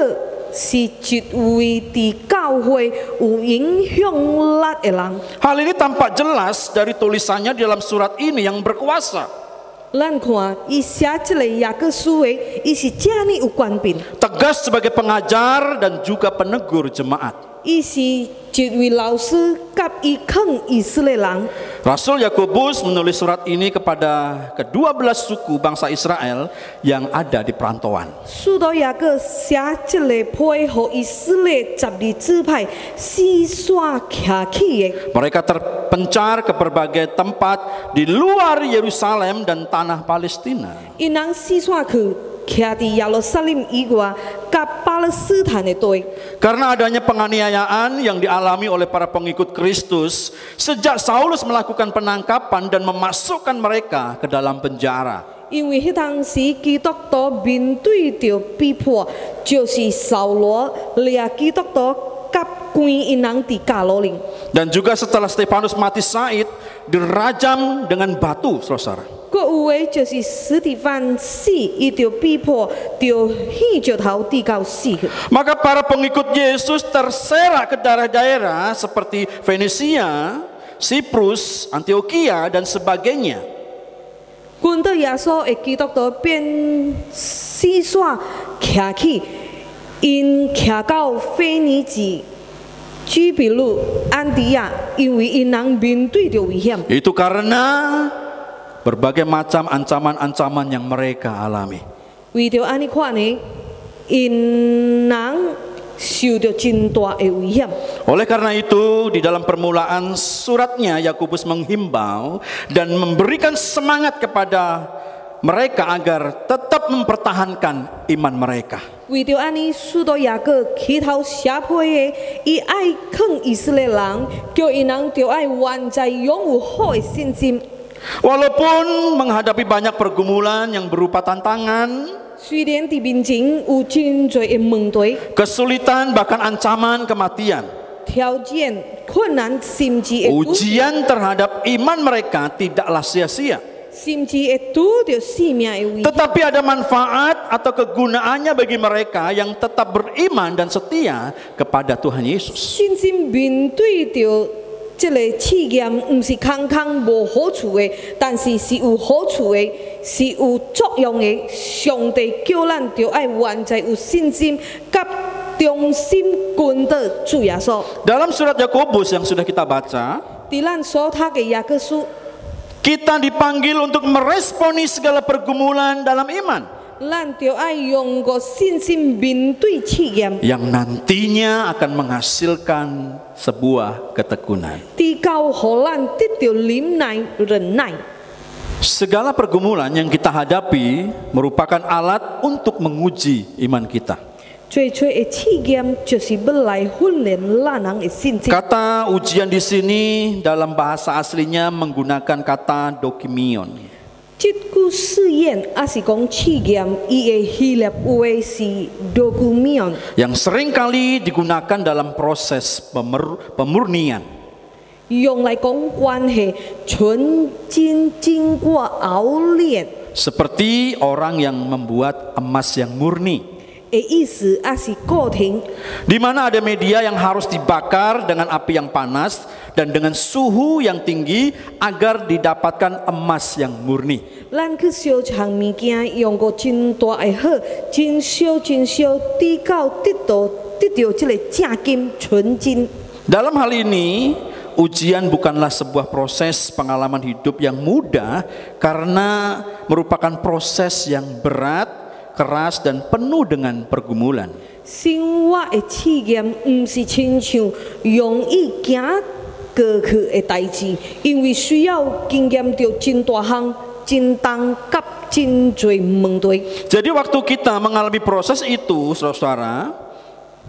[SPEAKER 5] 是一位伫教会有影响力的人。
[SPEAKER 2] Hal ini tampak jelas dari tulisannya di dalam surat ini yang berkuasa.
[SPEAKER 5] 咱看伊写这个雅各书的，伊是这么有权柄，
[SPEAKER 2] Tegas sebagai pengajar dan juga penegur jemaat.
[SPEAKER 5] 伊是一位老师，甲伊劝以色列人。
[SPEAKER 2] Rasul Yakobus menulis surat ini kepada ke-12 suku bangsa Israel yang ada di perantauan.
[SPEAKER 5] 使徒雅各写这个批予以色列12支派四散徛起的。
[SPEAKER 2] Mereka terpencar ke berbagai tempat di luar Yerusalem dan tanah Palestina.
[SPEAKER 5] 因人四散去，徛伫耶路撒冷以外，甲巴勒斯坦的地。
[SPEAKER 2] Karena adanya penganiayaan yang dialami oleh para pengikut Kristus sejak Saulus melakukan penangkapan dan memasukkan mereka ke dalam penjara.
[SPEAKER 5] 因为迄当时基督徒面对着逼迫，就是扫罗掠基督徒甲关因人伫加罗林。
[SPEAKER 2] Dan juga setelah Stefanus mati syahid dirajam dengan batu, saudara.
[SPEAKER 5] 佫有诶，就是史蒂芬死，伊着逼迫，着剃着头剃到死去。
[SPEAKER 2] Maka para pengikut Yesus terserak ke daerah-daerah seperti Venesia, Siprus, Antioquia dan sebagainya.
[SPEAKER 5] 跟到耶稣的基督徒变四散徛起，因徛到腓尼基、居比路、安提亚，因为因人面对着危险。
[SPEAKER 2] Itu karena berbagai macam ancaman-ancaman yang mereka alami.
[SPEAKER 5] 为着安尼看呢，因人受到真大的危险。
[SPEAKER 2] Oleh karena itu, di dalam permulaan suratnya Yakobus menghimbau dan memberikan semangat kepada mereka agar tetap mempertahankan iman mereka.
[SPEAKER 5] 为着安尼，使徒雅各起头写批的，伊爱劝以色列人，叫因人着爱完在拥有好的信心。
[SPEAKER 2] Walaupun menghadapi banyak pergumulan yang berupa tantangan,
[SPEAKER 5] 虽然伫面前有真侪的问题、
[SPEAKER 2] kesulitan bahkan ancaman kematian,
[SPEAKER 5] 挑战、困难，甚至会拄，
[SPEAKER 2] ujian terhadap iman mereka tidaklah sia-sia.
[SPEAKER 5] 甚至会拄着性命的危险。
[SPEAKER 2] Tetapi ada manfaat atau kegunaannya bagi mereka yang tetap beriman dan setia kepada Tuhan Yesus.
[SPEAKER 5] 信心面对着这个试验，毋是空空无好处的，但是是有好处的，是有作用的。上帝叫咱着爱完在有信心，甲忠心跟到主耶稣。
[SPEAKER 2] Dalam surat Yakobus yang sudah kita baca,
[SPEAKER 5] 伫咱所读嘅雅各书，
[SPEAKER 2] kita dipanggil untuk meresponi segala pergumulan dalam iman
[SPEAKER 5] 咱着爱用个信心面对试验，
[SPEAKER 2] yang nantinya akan menghasilkan sebuah ketekunan.
[SPEAKER 5] 直到互咱得到忍耐。
[SPEAKER 2] Segala pergumulan yang kita hadapi merupakan alat untuk menguji iman kita.
[SPEAKER 5] 最初的试验就是要来训练咱人的信心。
[SPEAKER 2] Kata ujian di sini dalam bahasa aslinya menggunakan kata dokimion.
[SPEAKER 5] 这句试验也是讲试验，伊的希腊话是 dokumion，
[SPEAKER 2] yang sering kali digunakan dalam proses pemurnian.
[SPEAKER 5] 用来讲关系纯金经过熬炼
[SPEAKER 2] Seperti orang yang membuat emas yang murni,
[SPEAKER 5] 的意思，也是固定。
[SPEAKER 2] di mana ada media yang harus dibakar dengan api yang panas dan dengan suhu yang tinggi agar didapatkan emas yang murni.
[SPEAKER 5] 咱去烧藏物件，用过真大的火，真烧，直到得到这个正金纯金。
[SPEAKER 2] Dalam hal ini, ujian bukanlah sebuah proses pengalaman hidup yang mudah karena merupakan proses yang berat, keras dan penuh dengan pergumulan.
[SPEAKER 5] 生活的试验，毋是亲像容易行过去的代志，因为需要经验到真大项、真重甲真侪问题。
[SPEAKER 2] Jadi waktu kita mengalami proses itu, saudara,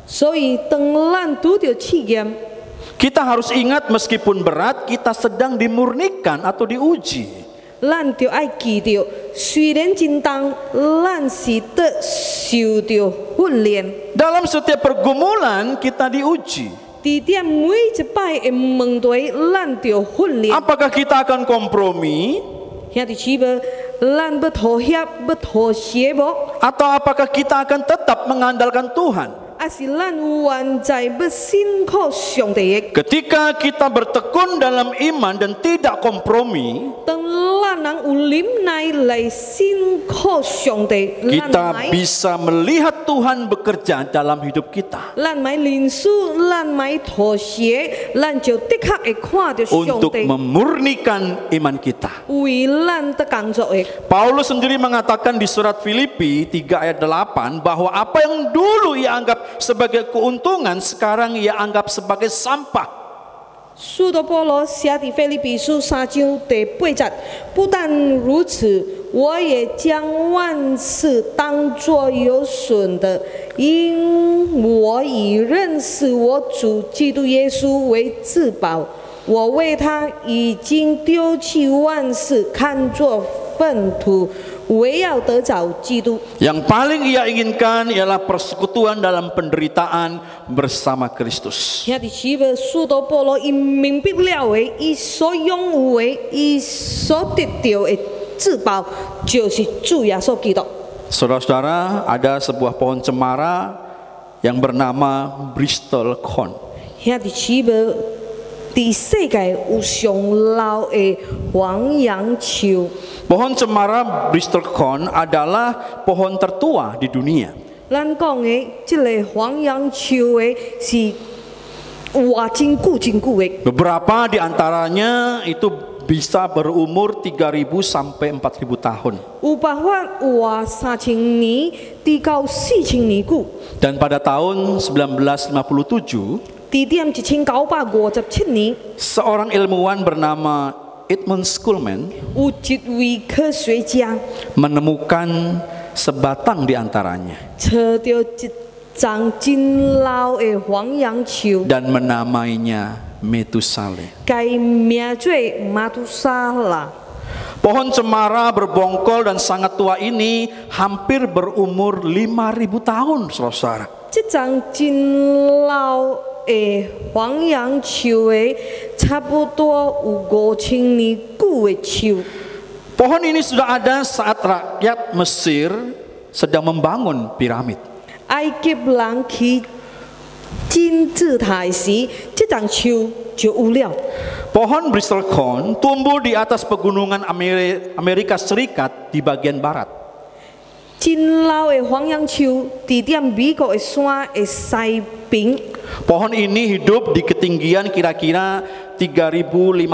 [SPEAKER 5] 所以当咱拄着试验，
[SPEAKER 2] kita harus ingat meskipun berat, kita sedang dimurnikan atau diuji.
[SPEAKER 5] 咱就爱记着，虽然真重，咱是得受着训训练。
[SPEAKER 2] Dalam setiap pergumulan kita diuji.
[SPEAKER 5] 伫点每一摆的问题，咱就训练。
[SPEAKER 2] Apakah kita akan kompromi?
[SPEAKER 5] 兄弟姊妹，咱要妥协，要妥协无？
[SPEAKER 2] Atau apakah kita akan tetap mengandalkan Tuhan?
[SPEAKER 5] 还是咱原在要信靠上帝的？
[SPEAKER 2] Ketika kita bertekun dalam iman dan tidak kompromi,
[SPEAKER 5] 当咱人有忍耐来信靠上帝，
[SPEAKER 2] kita bisa melihat Tuhan bekerja dalam hidup kita
[SPEAKER 5] 咱买认输，咱买妥协，咱就的确会看到上
[SPEAKER 2] untuk
[SPEAKER 5] 帝
[SPEAKER 2] memurnikan iman kita.
[SPEAKER 5] 为咱的工作的。
[SPEAKER 2] Paulus sendiri mengatakan di surat Filipi 3 ayat 8 bahwa apa yang dulu ia anggap sebagai keuntungan sekarang ia anggap sebagai sampah.
[SPEAKER 5] 使徒保罗写伫腓立比书3章第8节，不但如此，我也将万事当作有损的，因我以认识我主基督耶稣为至宝。我为他已经丢弃万事，看作粪土，唯要得着基督。
[SPEAKER 2] Yang paling ia inginkan ialah persekutuan dalam penderitaan bersama Kristus.
[SPEAKER 5] 兄弟姊妹，使徒保罗因明白了的，伊所拥有的，伊所得到的至宝，就是主耶稣基督。
[SPEAKER 2] Saudara-saudara, ada sebuah pohon cemara yang bernama Bristol Corn.
[SPEAKER 5] 兄弟姊妹，伫世界有上老的黄杨树，
[SPEAKER 2] Pohon cemara Bristol Corn adalah pohon tertua di dunia.
[SPEAKER 5] 咱讲的这个黄杨树的是活真久真久的。
[SPEAKER 2] Beberapa di antaranya itu bisa berumur 3.000 sampai 4.000 tahun.
[SPEAKER 5] 有办法活3000年，直到4000年久。
[SPEAKER 2] Dan pada tahun 1957,
[SPEAKER 5] 伫点1957年，
[SPEAKER 2] seorang ilmuwan bernama Edmund Schulman
[SPEAKER 5] 有一位科学家
[SPEAKER 2] menemukan sebatang di antaranya
[SPEAKER 5] 找到一丛真老的黄杨树，
[SPEAKER 2] dan menamainya Metusale.
[SPEAKER 5] 该名做马杜沙拉。
[SPEAKER 2] Pohon cemara berbongkol dan sangat tua ini hampir berumur 5.000 tahun, saudara.
[SPEAKER 5] 这丛真老的黄杨树的，差不多有5000年久的树。
[SPEAKER 2] Pohon ini sudah ada saat rakyat Mesir sedang membangun piramid.
[SPEAKER 5] 埃及人去金字塔时，这丛树就有了。
[SPEAKER 2] Pohon Bristol Corn tumbuh di atas pegunungan Amerika Serikat di bagian barat.
[SPEAKER 5] 真老的黄杨树，伫点美国的山的西边。
[SPEAKER 2] Pohon ini hidup di ketinggian kira-kira 3.050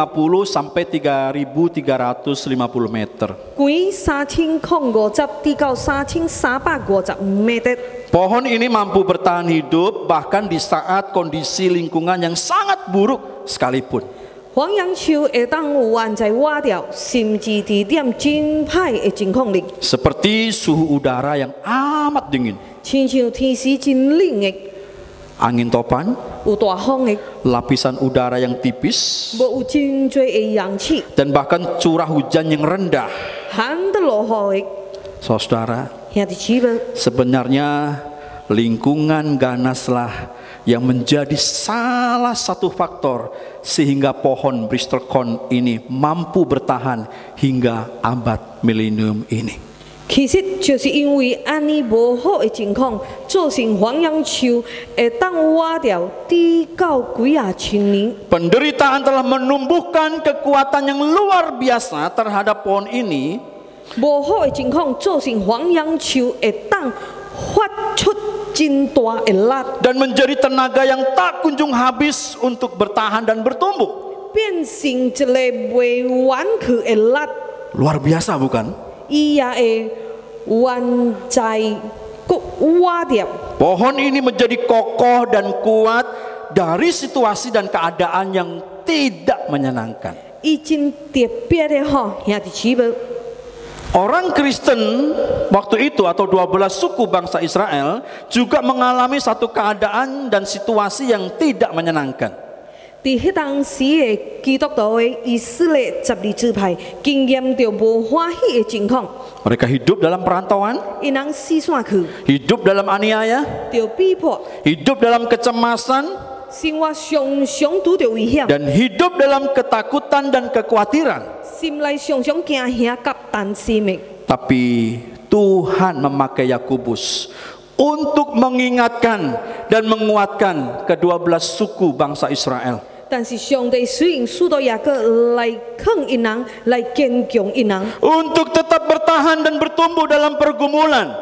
[SPEAKER 2] sampai 3.350 meter.
[SPEAKER 5] 规3050直到3350 meter。
[SPEAKER 2] Pohon ini mampu bertahan hidup bahkan di saat kondisi lingkungan yang sangat buruk sekalipun.
[SPEAKER 5] 黄杨树会当有完在活掉，甚至伫点真歹的情况里，
[SPEAKER 2] Seperti suhu udara yang amat dingin,
[SPEAKER 5] 亲像天时真冷的，
[SPEAKER 2] angin topan,
[SPEAKER 5] 有大风的，
[SPEAKER 2] lapisan udara yang tipis,
[SPEAKER 5] 无有真多的氧气，
[SPEAKER 2] dan bahkan curah hujan yang rendah.
[SPEAKER 5] 寒得落雨的。
[SPEAKER 2] Saudara,
[SPEAKER 5] 兄弟姊妹，
[SPEAKER 2] sebenarnya lingkungan ganaslah yang menjadi salah satu faktor sehingga pohon Bristol Corn ini mampu bertahan hingga abad milenium ini.
[SPEAKER 5] 其实就是因为安尼无好的情况，造成黄杨树会当活掉，直到几啊千年。
[SPEAKER 2] Penderitaan telah menumbuhkan kekuatan yang luar biasa terhadap pohon ini
[SPEAKER 5] 无好的情况造成黄杨树会当发出真大的力，
[SPEAKER 2] dan menjadi tenaga yang tak kunjung habis untuk bertahan dan bertumbuh.
[SPEAKER 5] 变成一个袂完去的力，
[SPEAKER 2] Luar biasa bukan?
[SPEAKER 5] 伊也会完在佫活掉。
[SPEAKER 2] Pohon ini menjadi kokoh dan kuat dari situasi dan keadaan yang tidak menyenangkan.
[SPEAKER 5] 伊真特别的吼，兄弟姊妹。
[SPEAKER 2] Orang Kristen waktu itu atau 12 suku bangsa Israel juga mengalami satu keadaan dan situasi yang tidak menyenangkan.
[SPEAKER 5] 伫迄当时的基督徒的以色列12支派，经验着无欢喜的情况，
[SPEAKER 2] Mereka hidup dalam perantauan,
[SPEAKER 5] 因人四散去，
[SPEAKER 2] hidup dalam aniaya,
[SPEAKER 5] 着逼迫，
[SPEAKER 2] hidup dalam kecemasan,
[SPEAKER 5] 生活常常拄着危险，
[SPEAKER 2] dan hidup dalam ketakutan dan kekhawatiran.
[SPEAKER 5] 心内常常惊吓甲担心的。
[SPEAKER 2] Tapi Tuhan memakai Yakobus untuk mengingatkan dan menguatkan ke-12 suku bangsa Israel.
[SPEAKER 5] 但是上帝使用许多雅各来劝因人，来坚强因人，
[SPEAKER 2] Untuk tetap bertahan dan bertumbuh dalam pergumulan.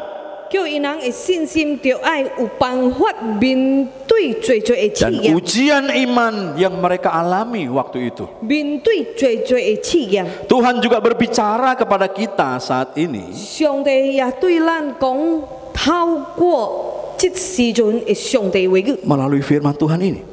[SPEAKER 5] 叫因人的信心着爱有办法面对最多的试
[SPEAKER 2] Dan
[SPEAKER 5] 验，
[SPEAKER 2] ujian iman yang mereka alami waktu itu.
[SPEAKER 5] 面对最多的试验。
[SPEAKER 2] Tuhan juga berbicara kepada kita saat ini
[SPEAKER 5] 上帝也对咱讲，透过这时阵的上帝话语，
[SPEAKER 2] melalui firman Tuhan ini.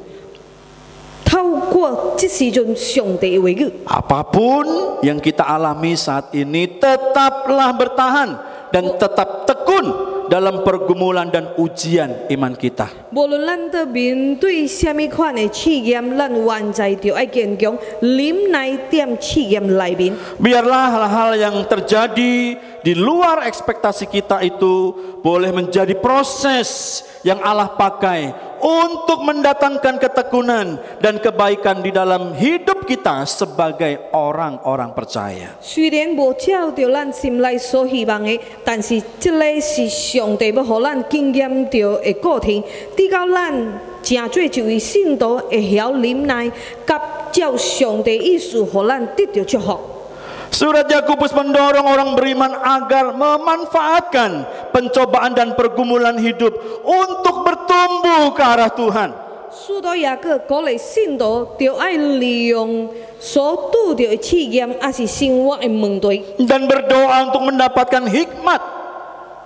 [SPEAKER 5] 透过这时阵上帝的话语，
[SPEAKER 2] Apapun yang kita alami saat ini, tetaplah bertahan dan tetap tekun dalam pergumulan dan ujian iman kita.
[SPEAKER 5] 无论咱在面对什么款的试验，咱原在着爱坚强，忍耐踮试验内面。
[SPEAKER 2] Biarlah hal-hal yang terjadi di luar ekspektasi kita itu boleh menjadi proses yang Allah pakai untuk mendatangkan ketekunan dan kebaikan di dalam hidup kita sebagai orang-orang percaya.
[SPEAKER 5] 虽然无照着咱心内所希望的，但是这个是上帝要互咱经验着的过程，直到咱真做一位信徒，会晓忍耐，甲照上帝意思，互咱得到祝福。
[SPEAKER 2] Surat Yakobus mendorong orang beriman agar memanfaatkan pencobaan dan pergumulan hidup untuk bertumbuh ke arah Tuhan.
[SPEAKER 5] 许多雅各鼓励信徒，着爱利用所拄着的试验，也是生活的问题，
[SPEAKER 2] Dan berdoa untuk mendapatkan hikmat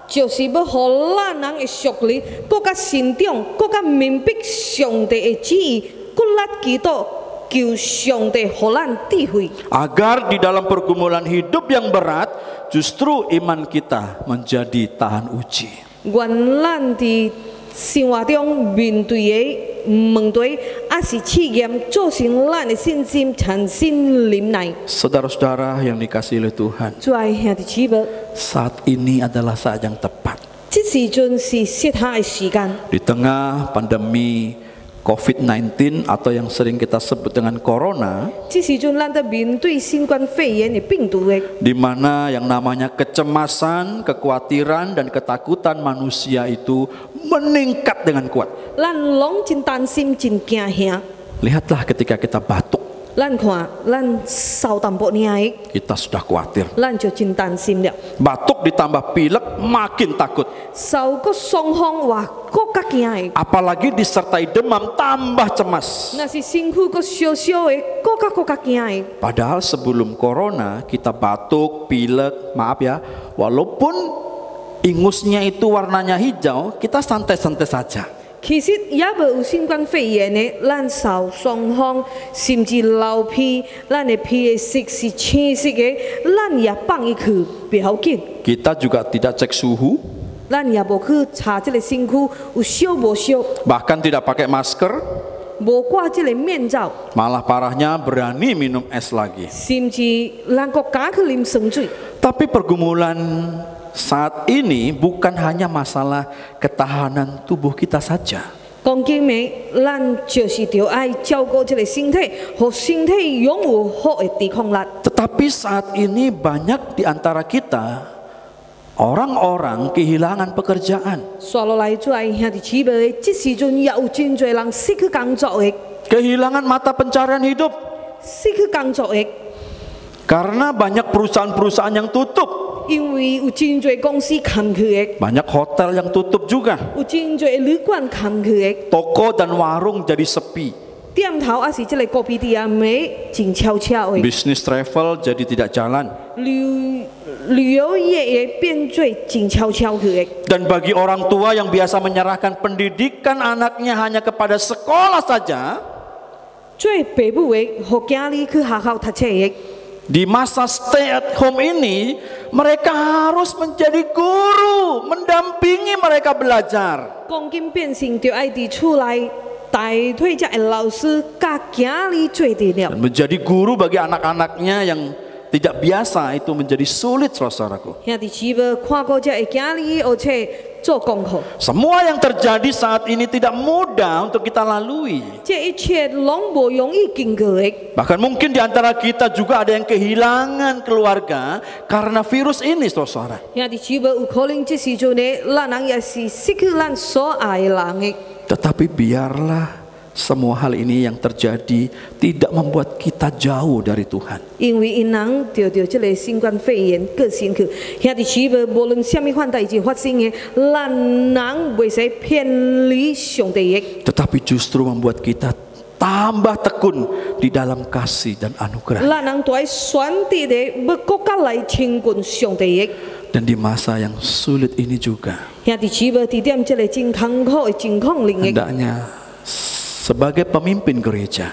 [SPEAKER 5] 就是要互咱人的属灵更加成长，更加明白上帝的旨意，更力祈祷。 求上帝互咱智慧，
[SPEAKER 2] agar di dalam pergumulan hidup yang berat justru iman kita menjadi tahan uji.
[SPEAKER 5] 愿咱伫生活中面对的问题，也是试验，造成咱的信心产生忍耐。
[SPEAKER 2] Saudara-saudara yang dikasihi oleh Tuhan,
[SPEAKER 5] 最爱兄弟姊妹，
[SPEAKER 2] saat ini adalah saat yang tepat.
[SPEAKER 5] 这时阵是适合的时间。
[SPEAKER 2] Di tengah pandemi COVID-19 atau yang sering kita sebut dengan corona,
[SPEAKER 5] 这时阵咱在面对新冠肺炎的病毒的，
[SPEAKER 2] di mana yang namanya kecemasan, kekhawatiran dan ketakutan manusia itu meningkat dengan kuat.
[SPEAKER 5] 咱拢真担心、真惊吓。
[SPEAKER 2] Lihatlah ketika kita batuk,
[SPEAKER 5] 咱看，咱烧淡薄尔的，
[SPEAKER 2] kita sudah khawatir.
[SPEAKER 5] 咱就真担心了。
[SPEAKER 2] Batuk ditambah pilek makin takut.
[SPEAKER 5] 烧个伤风哇，更加惊的。
[SPEAKER 2] Apalagi disertai demam tambah cemas.
[SPEAKER 5] 那是身躯个烧烧的，更加惊的。
[SPEAKER 2] Padahal sebelum corona kita batuk, pilek, maaf ya, walaupun ingusnya itu warnanya hijau, kita santai-santai saja.
[SPEAKER 5] 其实也无有新冠肺炎的，咱烧伤风，甚至流鼻，咱的鼻的色是青色的，咱也放伊去，不要紧。
[SPEAKER 2] Kita juga tidak cek suhu,
[SPEAKER 5] 咱也无去查这个身躯有烧无烧，
[SPEAKER 2] bahkan tidak pakai masker,
[SPEAKER 5] 无挂这个面罩，
[SPEAKER 2] malah parahnya berani minum es lagi.
[SPEAKER 5] 甚至咱国家去啉酸水。
[SPEAKER 2] Tapi pergumulan saat ini bukan hanya masalah ketahanan tubuh kita saja.
[SPEAKER 5] 讲今日，咱就是着爱照顾这个身体，互身体拥有好的抵抗力。
[SPEAKER 2] Tetapi saat ini banyak di antara kita orang-orang kehilangan pekerjaan,
[SPEAKER 5] 刷落来做爱兄弟姊妹，这时阵也有真侪人失去工作的，
[SPEAKER 2] kehilangan mata pencarian hidup
[SPEAKER 5] 失去工作的。
[SPEAKER 2] karena banyak perusahaan-perusahaan yang tutup,
[SPEAKER 5] 因为有真侪公司砍去的，
[SPEAKER 2] banyak hotel yang tutup juga,
[SPEAKER 5] 有真侪旅馆砍去的，
[SPEAKER 2] toko dan warung jadi sepi,
[SPEAKER 5] 店头也是这个咖啡店卖真悄悄的，
[SPEAKER 2] bisnis travel jadi tidak jalan.
[SPEAKER 5] 旅游业也变做真悄悄去的。
[SPEAKER 2] Dan bagi orang tua yang biasa menyerahkan pendidikan anaknya hanya kepada sekolah saja,
[SPEAKER 5] 做爸母的，互囝儿去学校读册的，
[SPEAKER 2] di masa stay at home ini mereka harus menjadi guru, mendampingi mereka belajar.
[SPEAKER 5] 讲紧变成着爱伫厝内带退这老师甲囝儿做得了。
[SPEAKER 2] Dan menjadi guru bagi anak-anaknya yang tidak biasa itu menjadi sulit, saudaraku.
[SPEAKER 5] 兄弟姊妹，看过这囝儿而且做功课，
[SPEAKER 2] Semua yang terjadi saat ini tidak mudah untuk kita lalui.
[SPEAKER 5] 这一切拢无容易经过的。
[SPEAKER 2] Bahkan mungkin di antara kita juga ada yang kehilangan keluarga karena virus ini, saudara.
[SPEAKER 5] 兄弟姊妹，有可能这时阵呢，咱人也是失去咱所爱的人的。
[SPEAKER 2] Tetapi biarlah semua hal ini yang terjadi tidak membuat kita jauh dari Tuhan.
[SPEAKER 5] 因为因人得到这个新冠肺炎过身去，兄弟姊妹，无论什么款代志发生的，咱人袂使偏离上帝的。
[SPEAKER 2] Tetapi justru membuat kita tambah tekun di dalam kasih dan anugerah.
[SPEAKER 5] 咱人都要选择的，要更加来亲近上帝的。
[SPEAKER 2] Dan di masa yang sulit ini juga,
[SPEAKER 5] 兄弟姊妹，伫点这个真艰苦的情况里面，
[SPEAKER 2] hendaknya sebagai pemimpin gereja,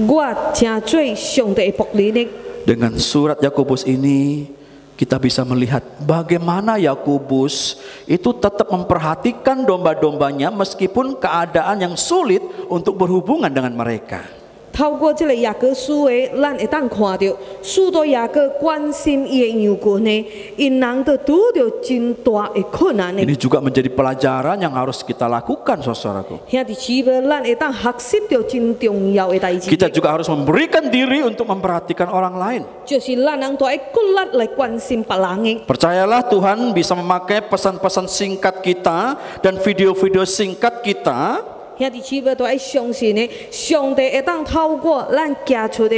[SPEAKER 5] 我正做上帝的仆人的。
[SPEAKER 2] dengan surat Yakobus ini kita bisa melihat bagaimana Yakobus itu tetap memperhatikan domba-dombanya meskipun keadaan yang sulit untuk berhubungan dengan mereka.
[SPEAKER 5] 透过这个雅各书的，咱会当看到，许多雅各关心伊的羊群呢，因人都拄着真大的困难呢。
[SPEAKER 2] Ini juga menjadi pelajaran yang harus kita lakukan, saudaraku.
[SPEAKER 5] 兄弟姊妹，咱会当学习到真重要的代志。
[SPEAKER 2] Kita juga harus memberikan diri untuk memperhatikan orang lain.
[SPEAKER 5] 就是咱人都要骨力来关心别人的。
[SPEAKER 2] Percayalah Tuhan bisa memakai pesan-pesan singkat kita dan video-video singkat kita
[SPEAKER 5] 兄弟姊妹都要相信呢，上帝会当透过咱行出的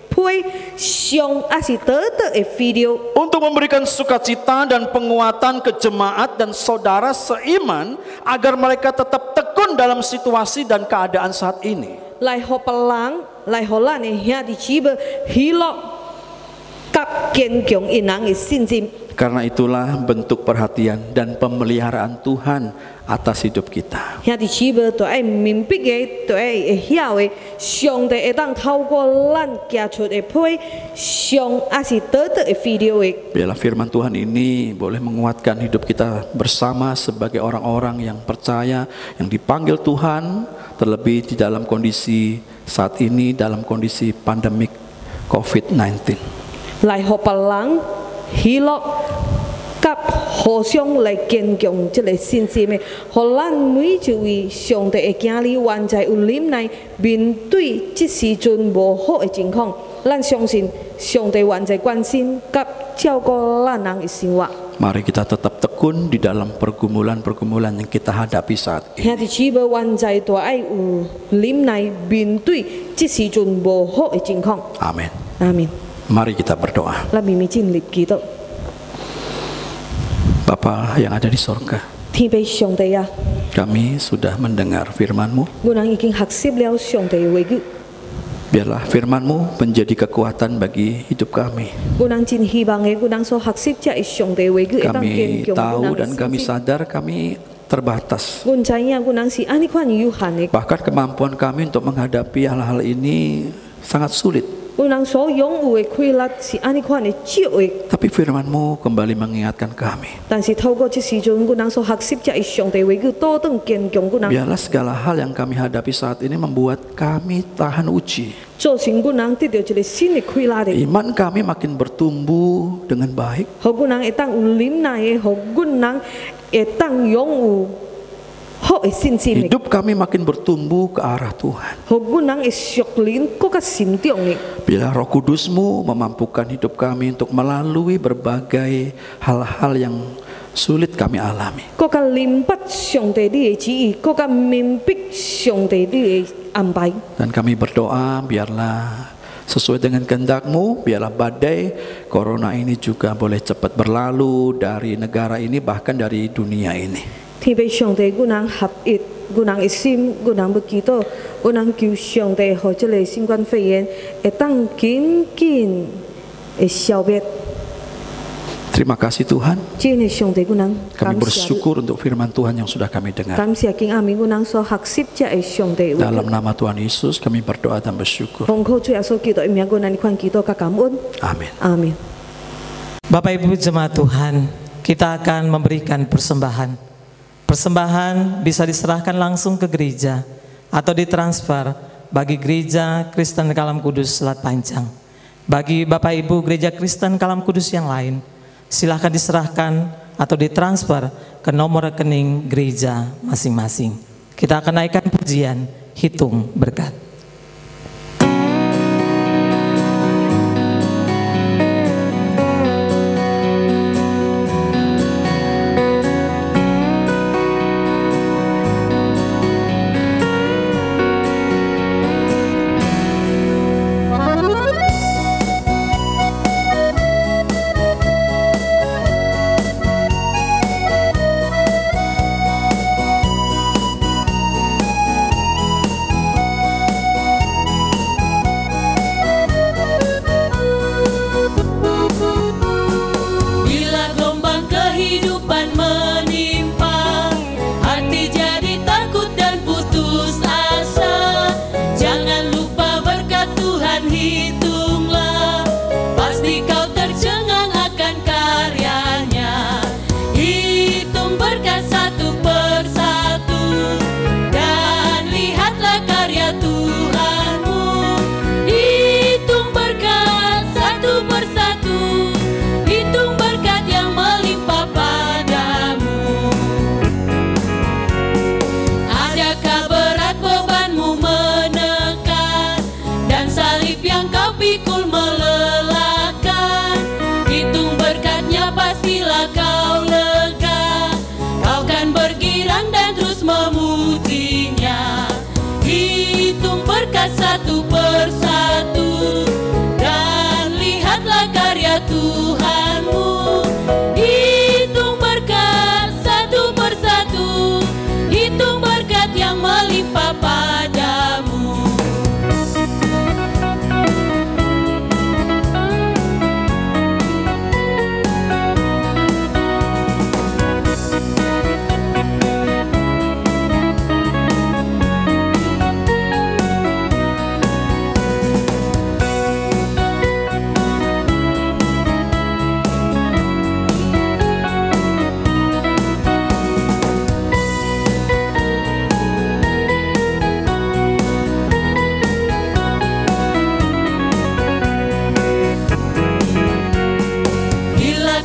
[SPEAKER 5] 批上，还是得到的 video，
[SPEAKER 2] untuk memberikan sukacita dan penguatan ke jemaat dan saudara seiman agar mereka tetap tekun dalam situasi dan keadaan saat ini.
[SPEAKER 5] 来互别人，来互咱的兄弟姊妹喜乐，甲坚强因人的信心。
[SPEAKER 2] Karena itulah bentuk perhatian dan pemeliharaan Tuhan atas hidup kita.
[SPEAKER 5] 兄弟姊妹都要明白的，都要会晓的，上帝会当透过咱行出的批上，还是得到的 video 的。
[SPEAKER 2] Biarlah firman Tuhan ini boleh menguatkan hidup kita bersama sebagai orang-orang yang percaya, yang dipanggil Tuhan, terlebih di dalam kondisi saat ini, dalam kondisi pandemik COVID-19.
[SPEAKER 5] 来互别人喜乐，甲互相来坚强这个信心的，互咱每一位上帝的囝儿，原在有忍耐面对这时阵无好的情况，咱相信上帝原在关心甲照顾咱人的生活。
[SPEAKER 2] Mari kita tetap tekun di dalam pergumulan-pergumulan yang kita hadapi saat ini.
[SPEAKER 5] 兄弟姊妹，原在都爱有忍耐面对这时阵无好的情况。
[SPEAKER 2] Amin.
[SPEAKER 5] 阿明，
[SPEAKER 2] Mari kita berdoa.
[SPEAKER 5] 咱明明尽力祈祷，
[SPEAKER 2] Bapa yang ada di sorga,
[SPEAKER 5] 天父上帝啊，
[SPEAKER 2] kami sudah mendengar firman-Mu.
[SPEAKER 5] 我人已经学习了上帝的话语。
[SPEAKER 2] Biarlah firman-Mu menjadi kekuatan bagi hidup kami.
[SPEAKER 5] 我人真希望的，我人所学习这是上帝的话语，会当
[SPEAKER 2] Kami
[SPEAKER 5] 坚强
[SPEAKER 2] tahu
[SPEAKER 5] 我
[SPEAKER 2] dan
[SPEAKER 5] 人的
[SPEAKER 2] kami
[SPEAKER 5] 信心。
[SPEAKER 2] sadar kami terbatas.
[SPEAKER 5] 我知影我人是安尼款有限的，
[SPEAKER 2] Bahkan kemampuan kami untuk menghadapi hal-hal ini sangat sulit.
[SPEAKER 5] 我人所拥有的快乐是安尼款的少的。
[SPEAKER 2] Tapi firman-Mu kembali mengingatkan kami.
[SPEAKER 5] 但是透过这时阵，我人所学习这是上帝的话语，多等坚强我人，
[SPEAKER 2] Biarlah segala hal yang kami hadapi saat ini membuat kami tahan uji.
[SPEAKER 5] 造成我人得到一个新的快乐的。
[SPEAKER 2] Iman kami makin bertumbuh dengan baik.
[SPEAKER 5] 互我人会当有忍耐的，互我人会当拥有好的信心的，
[SPEAKER 2] Hidup kami makin bertumbuh ke arah Tuhan.
[SPEAKER 5] 互我人会属灵更加成长的。
[SPEAKER 2] Bila Roh Kudus-Mu memampukan hidup kami untuk melalui berbagai hal-hal yang sulit kami alami.
[SPEAKER 5] 更加明白上帝你的旨意，更加明白上帝你的安排。
[SPEAKER 2] Dan kami berdoa biarlah sesuai dengan kehendak-Mu, biarlah badai corona ini juga boleh cepat berlalu dari negara ini bahkan dari dunia ini.
[SPEAKER 5] 天父上帝，我人合一，我人的心，我人要祈祷，我人求上帝，互这个新冠肺炎会当紧紧的消灭。
[SPEAKER 2] Terima kasih Tuhan.
[SPEAKER 5] 真的上帝，我人
[SPEAKER 2] Kami
[SPEAKER 5] 感谢你，
[SPEAKER 2] bersyukur untuk firman Tuhan yang sudah kami dengar.
[SPEAKER 5] 感谢敬阿明，我人所学习这的上帝的话
[SPEAKER 2] Dalam
[SPEAKER 5] 语。
[SPEAKER 2] nama Tuhan Yesus kami berdoa dan bersyukur.
[SPEAKER 5] 奉靠主耶稣基督的名，我人款祈祷甲感恩。
[SPEAKER 2] Amin.
[SPEAKER 5] 阿明。
[SPEAKER 3] Bapak Ibu jemaat Tuhan, kita akan memberikan persembahan. Persembahan bisa diserahkan langsung ke gereja atau ditransfer bagi Gereja Kristen Kalam Kudus Selat Panjang. Bagi Bapak Ibu Gereja Kristen Kalam Kudus yang lain, silahkan diserahkan atau ditransfer ke nomor rekening gereja masing-masing. Kita akan naikkan pujian, hitung berkat.
[SPEAKER 6] Satu persatu, dan lihatlah karya Tuhanmu. Hitung berkat satu persatu, hitung berkat yang melimpah padamu.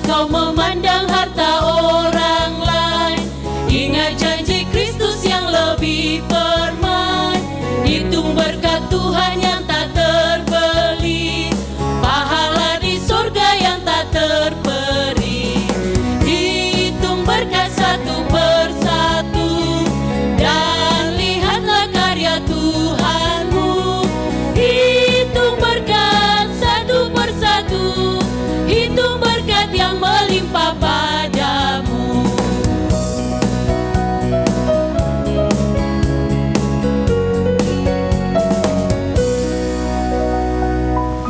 [SPEAKER 6] Kau memandang harta orang lain, ingat janji Kristus yang lebih permai. Hitung berkat Tuhan yang tak terbeli, pahala di surga yang tak terperi. Hitung berkat satu persatu, dan lihatlah karya Tuhanmu. Hitung berkat satu persatu, hitung berkat yang melimpah padamu.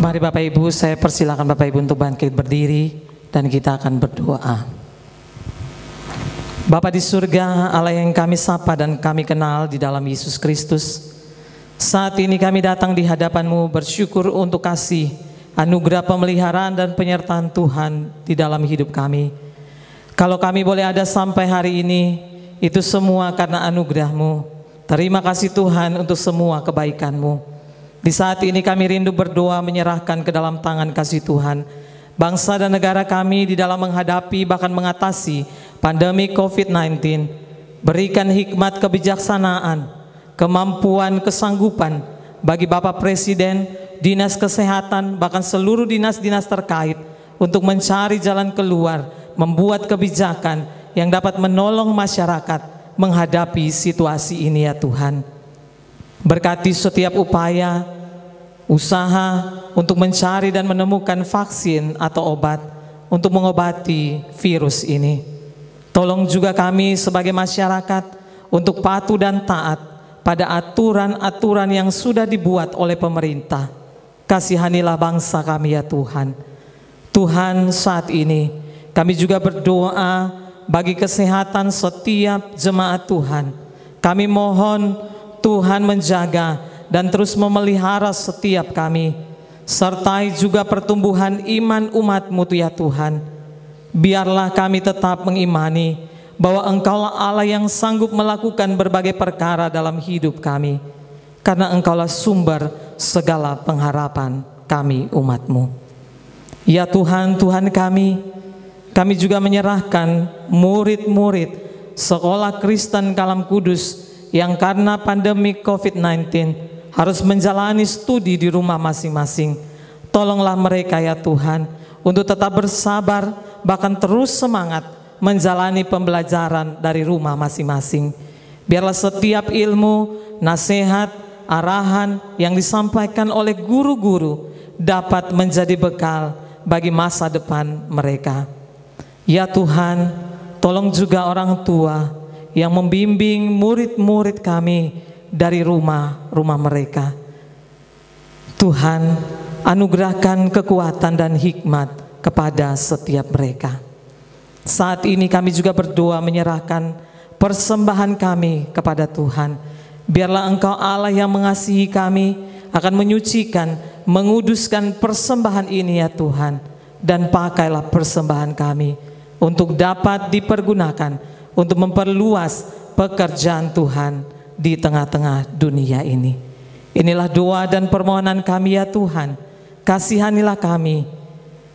[SPEAKER 3] Mari Bapak Ibu, saya persilakan Bapak Ibu untuk bangkit berdiri dan kita akan berdoa. Bapa di surga, Allah yang kami sapa dan kami kenal di dalam Yesus Kristus, saat ini kami datang di hadapan-Mu bersyukur untuk kasih, anugerah pemeliharaan dan penyertaan Tuhan di dalam hidup kami. Kalau kami boleh ada sampai hari ini, itu semua karena anugerah-Mu. Terima kasih Tuhan untuk semua kebaikan-Mu. Di saat ini kami rindu berdoa menyerahkan ke dalam tangan kasih Tuhan bangsa dan negara kami di dalam menghadapi bahkan mengatasi pandemi COVID-19. Berikan hikmat kebijaksanaan, kemampuan, kesanggupan bagi Bapak Presiden, Dinas Kesehatan, bahkan seluruh dinas-dinas terkait untuk mencari jalan keluar, membuat kebijakan yang dapat menolong masyarakat menghadapi situasi ini ya Tuhan. Berkati setiap upaya, usaha untuk mencari dan menemukan vaksin atau obat untuk mengobati virus ini. Tolong juga kami sebagai masyarakat untuk patuh dan taat pada aturan-aturan yang sudah dibuat oleh pemerintah. Kasihanilah bangsa kami ya Tuhan. Tuhan, saat ini kami juga berdoa bagi kesehatan setiap jemaat Tuhan. Kami mohon Tuhan menjaga dan terus memelihara setiap kami. Sertai juga pertumbuhan iman umat-Mu ya Tuhan. Biarlah kami tetap mengimani bahwa Engkaulah Allah yang sanggup melakukan berbagai perkara dalam hidup kami, karena Engkaulah sumber segala pengharapan kami umat-Mu. Ya Tuhan, Tuhan kami juga menyerahkan murid-murid Sekolah Kristen Kalam Kudus yang karena pandemi COVID-19 harus menjalani studi di rumah masing-masing. Tolonglah mereka ya Tuhan untuk tetap bersabar, bahkan terus semangat menjalani pembelajaran dari rumah masing-masing. Biarlah setiap ilmu, nasihat, arahan yang disampaikan oleh guru-guru dapat menjadi bekal bagi masa depan mereka. Ya Tuhan, tolong juga orang tua yang membimbing murid-murid kami dari rumah-rumah mereka. Tuhan, anugerahkan kekuatan dan hikmat kepada setiap mereka. Saat ini kami juga berdoa menyerahkan persembahan kami kepada Tuhan. Biarlah Engkau Allah yang mengasihi kami akan menyucikan, menguduskan persembahan ini ya Tuhan. Dan pakailah persembahan kami untuk dapat dipergunakan untuk memperluas pekerjaan Tuhan di tengah-tengah dunia ini. Inilah doa dan permohonan kami ya Tuhan. Kasihanilah kami.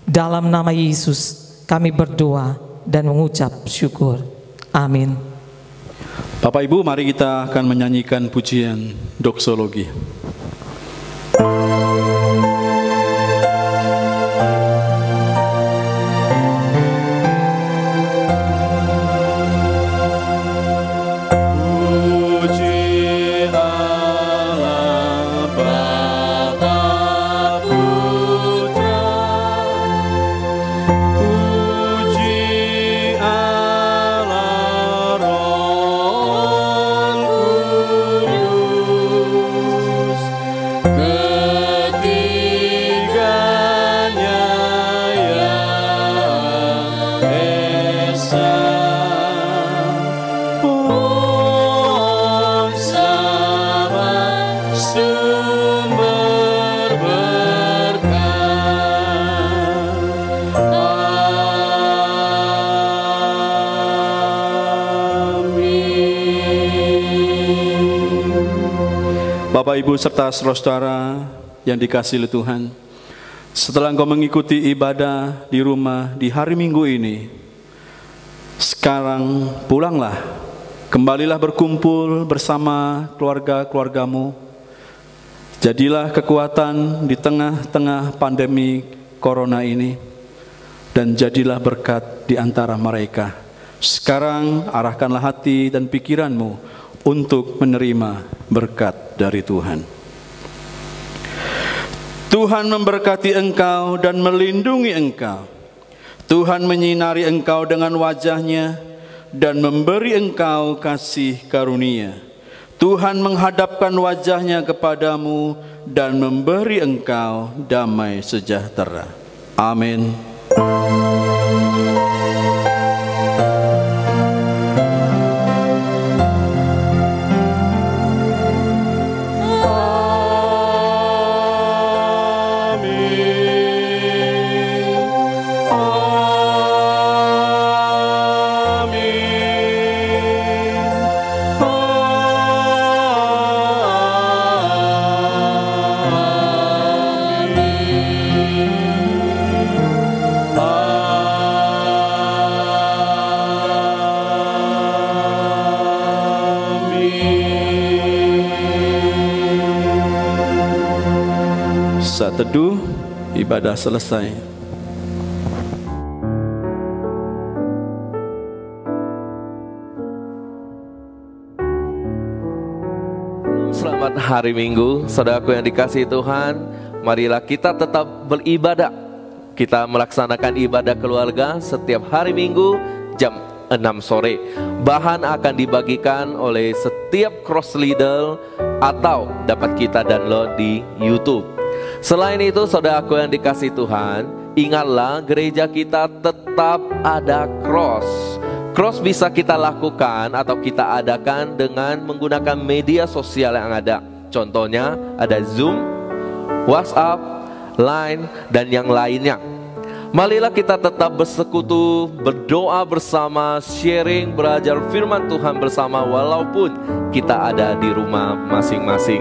[SPEAKER 3] Dalam nama Yesus kami berdoa dan mengucap syukur. Amin.
[SPEAKER 2] Bapak Ibu, mari kita akan menyanyikan pujian doksologi. Bapak Ibu serta saudara-saudara yang dikasihi oleh Tuhan, setelah engkau mengikuti ibadah di rumah di hari Minggu ini, sekarang pulanglah, kembalilah berkumpul bersama keluarga-keluargamu. Jadilah kekuatan di tengah-tengah pandemi corona ini, dan jadilah berkat di antara mereka. Sekarang arahkanlah hati dan pikiranmu untuk menerima berkat dari Tuhan. Tuhan memberkati engkau dan melindungi engkau. Tuhan menyinari engkau dengan wajah-Nya dan memberi engkau kasih karunia. Tuhan menghadapkan wajah-Nya kepadamu dan memberi engkau damai sejahtera. Amin. Saat teduh, ibadah selesai.
[SPEAKER 1] Selamat hari Minggu, saudaraku yang dikasihi Tuhan. Marilah kita tetap beribadah. Kita melaksanakan ibadah keluarga setiap hari Minggu jam 6 sore. Bahan akan dibagikan oleh setiap cross leader atau dapat kita download di YouTube. Selain itu, saudaraku yang dikasihi Tuhan, ingatlah gereja kita tetap ada cross. Cross bisa kita lakukan atau kita adakan dengan menggunakan media sosial yang ada. Contohnya ada Zoom, WhatsApp, Line, dan yang lainnya. Marilah kita tetap bersekutu, berdoa bersama, sharing, belajar firman Tuhan bersama walaupun kita ada di rumah masing-masing.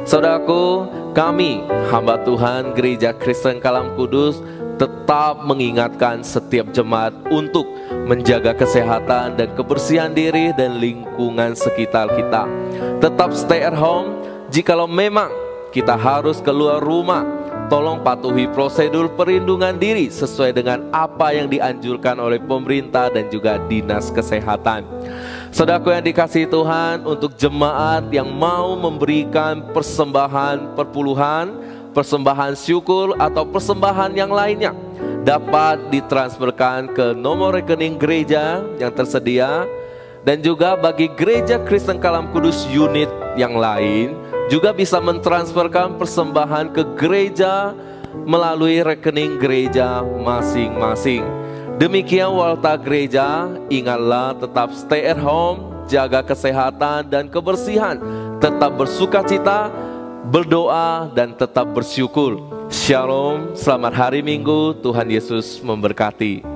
[SPEAKER 1] Saudaraku, kami hamba Tuhan Gereja Kristen Kalam Kudus tetap mengingatkan setiap jemaat untuk menjaga kesehatan dan kebersihan diri dan lingkungan sekitar kita. Tetap stay at home. Jikalau memang kita harus keluar rumah, tolong patuhi prosedur perlindungan diri sesuai dengan apa yang dianjurkan oleh pemerintah dan juga dinas kesehatan. Saudaraku yang dikasihi Tuhan, untuk jemaat yang mau memberikan persembahan perpuluhan, persembahan syukur atau persembahan yang lainnya, dapat ditransferkan ke nomor rekening gereja yang tersedia. Dan juga bagi Gereja Kristen Kalam Kudus unit yang lain juga bisa mentransferkan persembahan ke gereja melalui rekening gereja masing-masing. Demikian warta gereja. Ingatlah tetap stay at home, jaga kesehatan dan kebersihan, tetap bersukacita, berdoa dan tetap bersyukur. Shalom, selamat hari Minggu, Tuhan Yesus memberkati.